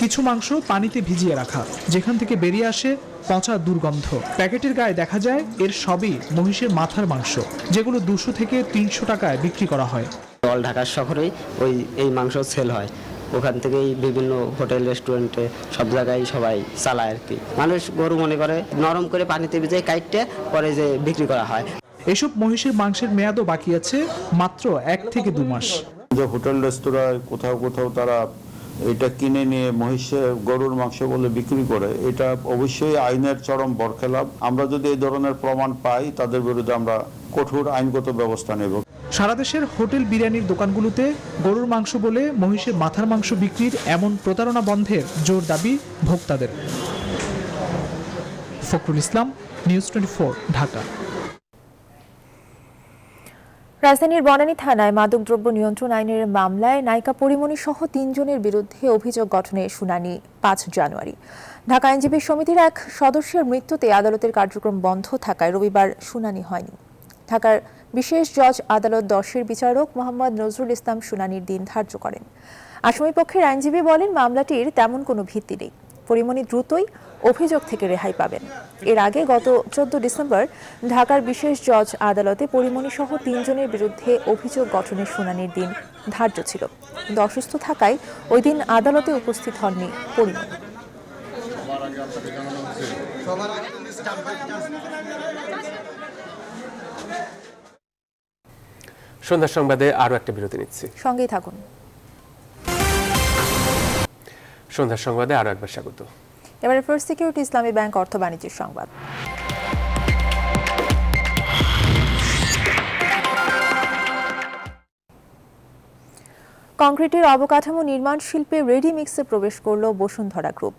কিছু মাংস পানিতে ভিজিয়ে রাখা, যেখান থেকে বেরিয়ে আসে পচা দুর্গন্ধ। প্যাকেটের গায়ে দেখা যায় এর সবই মহিষের মাথার মাংস, যেগুলো 200 থেকে 300 টাকায় বিক্রি করা হয়। অল ঢাকা শহরেই এই মাংস সেল হয়, ওখান থেকেই বিভিন্ন হোটেল, রেস্টুরেন্টে সব জায়গায় সবাই চালায় আর কি। মানুষ গরু মনে করে নরম করে পানিতে ভিজিয়ে কাইটে পরে যে বিক্রি করা হয়। এসব মহিষের মাংসের মেয়াদও বাকি আছে মাত্র 1 থেকে 2 মাস। যে হোটেল, রেস্তোরাঁ কোথাও কোথাও তারা এটা কিনে নিয়ে মহিষের গরুর মাংস বলে বিক্রি করে, এটা অবশ্যই আইনের চরম বরখেলাপ। আমরা যদি এই ধরনের প্রমাণ পাই, তাদের বিরুদ্ধে আমরা কঠোর আইনগত ব্যবস্থা নেব। সারা দেশের হোটেল, বিরিয়ানির দোকানগুলোতে গরুর মাংস বলে মহিষের মাথার মাংস বিক্রির এমন প্রতারণা বন্ধের জোর দাবি ভোক্তাদের। ফখরুল ইসলাম, নিউজ 24, ঢাকা। রাজধানীর বনানী থানায় মাদকদ্রব্য নিয়ন্ত্রণ আইনের মামলায় নায়িকা পরিমণি সহ 3 জনের বিরুদ্ধে অভিযোগ গঠনের শুনানি 5 জানুয়ারি। ঢাকা আইনজীবী সমিতির এক সদস্যের মৃত্যুতে আদালতের কার্যক্রম বন্ধ থাকায় রবিবার শুনানি হয়নি। ঢাকার বিশেষ জজ আদালত 10-এর বিচারক মোহাম্মদ নজরুল ইসলাম শুনানির দিন ধার্য করেন। আসামিপক্ষের আইনজীবী বলেন, মামলাটির তেমন কোনো ভিত্তি নেই। পরিমণি দ্রুতই অভিযোগ থেকে রেহাই পাবেন। এর আগে গত 14 ডিসেম্বর ঢাকার বিশেষ জজ আদালতে পরিমণি সহ 3 জনের বিরুদ্ধে অভিযোগ গঠনের শুনানির দিন ধার্য ছিল, কিন্তু অসুস্থ থাকায় ওই দিন আদালতে উপস্থিত হননি পরিমণি। সন্ধ্যা সংবাদে আরো একটা বিরতি নিচ্ছি, সঙ্গেই থাকুন। সন্ধ্যা সংবাদে আরো একবার স্বাগত। এবারে ফার্স্ট সিকিউরিটি ইসলামী ব্যাংক অর্থ বাণিজ্যের সংবাদ। কংক্রিটের অবকাঠামো নির্মাণ শিল্পে রেডিমিক্সে প্রবেশ করল বসুন্ধরা গ্রুপ।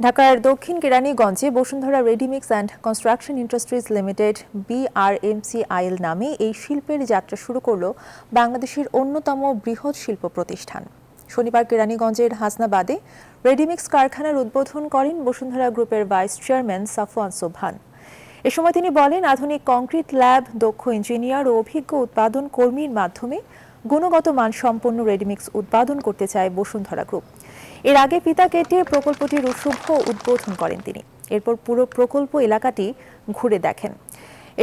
ঢাকার দক্ষিণ কেরানীগঞ্জে Bashundhara readymix and construction industries limited BRMCIL নামে এই শিল্পের যাত্রা শুরু করল বাংলাদেশের অন্যতম বৃহৎ শিল্প প্রতিষ্ঠান। শনিবার কেরানীগঞ্জের হাসনাবাদে রেডিমিক্স কারখানার উদ্বোধন করেন বসুন্ধরা গ্রুপের ভাইস চেয়ারম্যান সাফওয়ান সোবহান। এ সময় তিনি বলেন, আধুনিক কংক্রিট ল্যাব, দক্ষ ইঞ্জিনিয়ার ও অভিজ্ঞ উৎপাদন কর্মীর মাধ্যমে গুণগত মানসম্পন্ন রেডিমিক্স উৎপাদন করতে চায় বসুন্ধরা গ্রুপ। এর আগে ফিতা কেটে প্রকল্পটির শুভ উদ্বোধন করেন তিনি। এরপর পুরো প্রকল্প এলাকাটি ঘুরে দেখেন।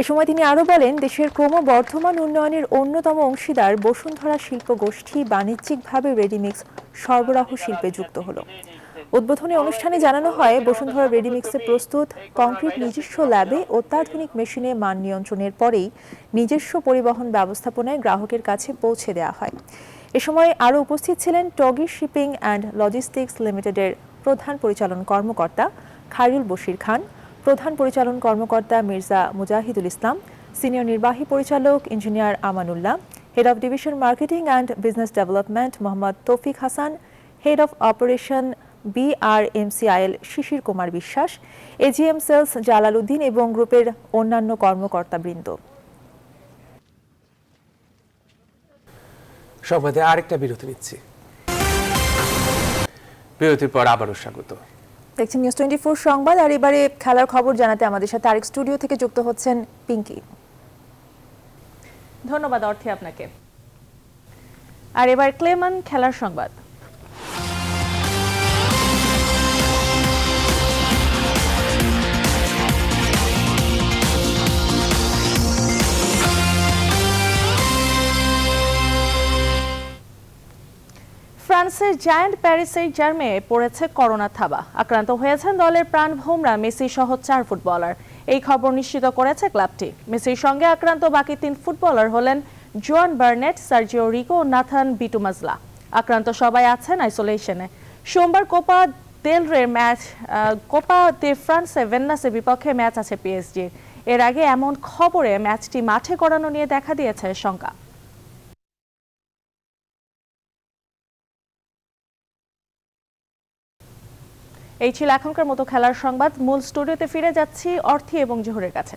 এ সময় তিনি আরও বলেন, দেশের ক্রমবর্ধমান উন্নয়নের অন্যতম অংশীদার বসুন্ধরা শিল্প গোষ্ঠী বাণিজ্যিকভাবে রেডিমিক্স সরবরাহ শিল্পে যুক্ত হলো। উদ্বোধনী অনুষ্ঠানে জানানো হয়, বসুন্ধরা রেডিমিক্সে প্রস্তুত কংক্রিট নিজস্ব ল্যাবে অত্যাধুনিক মেশিনে মান নিয়ন্ত্রণের পরেই নিজস্ব পরিবহন ব্যবস্থাপনায় গ্রাহকের কাছে পৌঁছে দেওয়া হয়। এ সময় আরও উপস্থিত ছিলেন টগি শিপিং অ্যান্ড লজিস্টিক্স লিমিটেডের প্রধান পরিচালন কর্মকর্তা খায়রুল বশির খান, প্রধান পরিচালন কর্মকর্তা মির্জা মুজাহিদুল ইসলাম, সিনিয়র নির্বাহী পরিচালক engineer Amanullah, head of division marketing and business development Mohammad Taufiq Hasan, head of operation BRMCIL Shishir Kumar Biswas, AGM sales Jalal Uddin এবং গ্রুপের অন্যান্য কর্মকর্তাবৃন্দ। সংবাদে আরেকটা বিরতি নিচ্ছি, বিরতির পর আবারও স্বাগত। দেখছেন নিউজ 24 সংবাদ। আর এবারে খেলার খবর জানাতে আমাদের সাথে আরেক স্টুডিও থেকে যুক্ত হচ্ছেন পিঙ্কি। ধন্যবাদ অর্থে আপনাকে। আর এবার ক্লেমান খেলার সংবাদ। ফ্রান্সের জায়ান্ট প্যারিস সেন্ট-জার্মে পড়েছে করোনা থাবা। আক্রান্ত হয়েছেন দলের প্রাণভোমরা মেসি সহ 4 ফুটবলার। এই খবর নিশ্চিত করেছে ক্লাবটি। মেসির সঙ্গে আক্রান্ত বাকি 3 ফুটবলার হলেন জোয়ান বার্নেট, সার্জিও রিকো ও নাথান বিটুমাজলা। আক্রান্ত সবাই আছেন আইসোলেশনে। সোমবার কোপা দে ফ্রান্সে ভেন্নাসের বিপক্ষে ম্যাচ আছে পিএসজির। এর আগে এমন খবরে ম্যাচটি মাঠে করানো নিয়ে দেখা দিয়েছে শঙ্কা। এই ছিল এখনকার মতো খেলার সংবাদ। মূল স্টুডিওতে ফিরে যাচ্ছি অর্থী এবং জোহরের কাছে।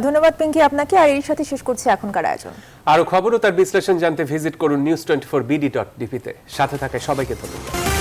ধন্যবাদ পিঙ্কি আপনাকে। আর এর সাথে শেষ করছি এখনকার আয়োজন। আরো খবর ও তার বিশ্লেষণ জানতে ভিজিট করুন news24bd.dp তে। সাথে থাকা সবাইকে ধন্যবাদ।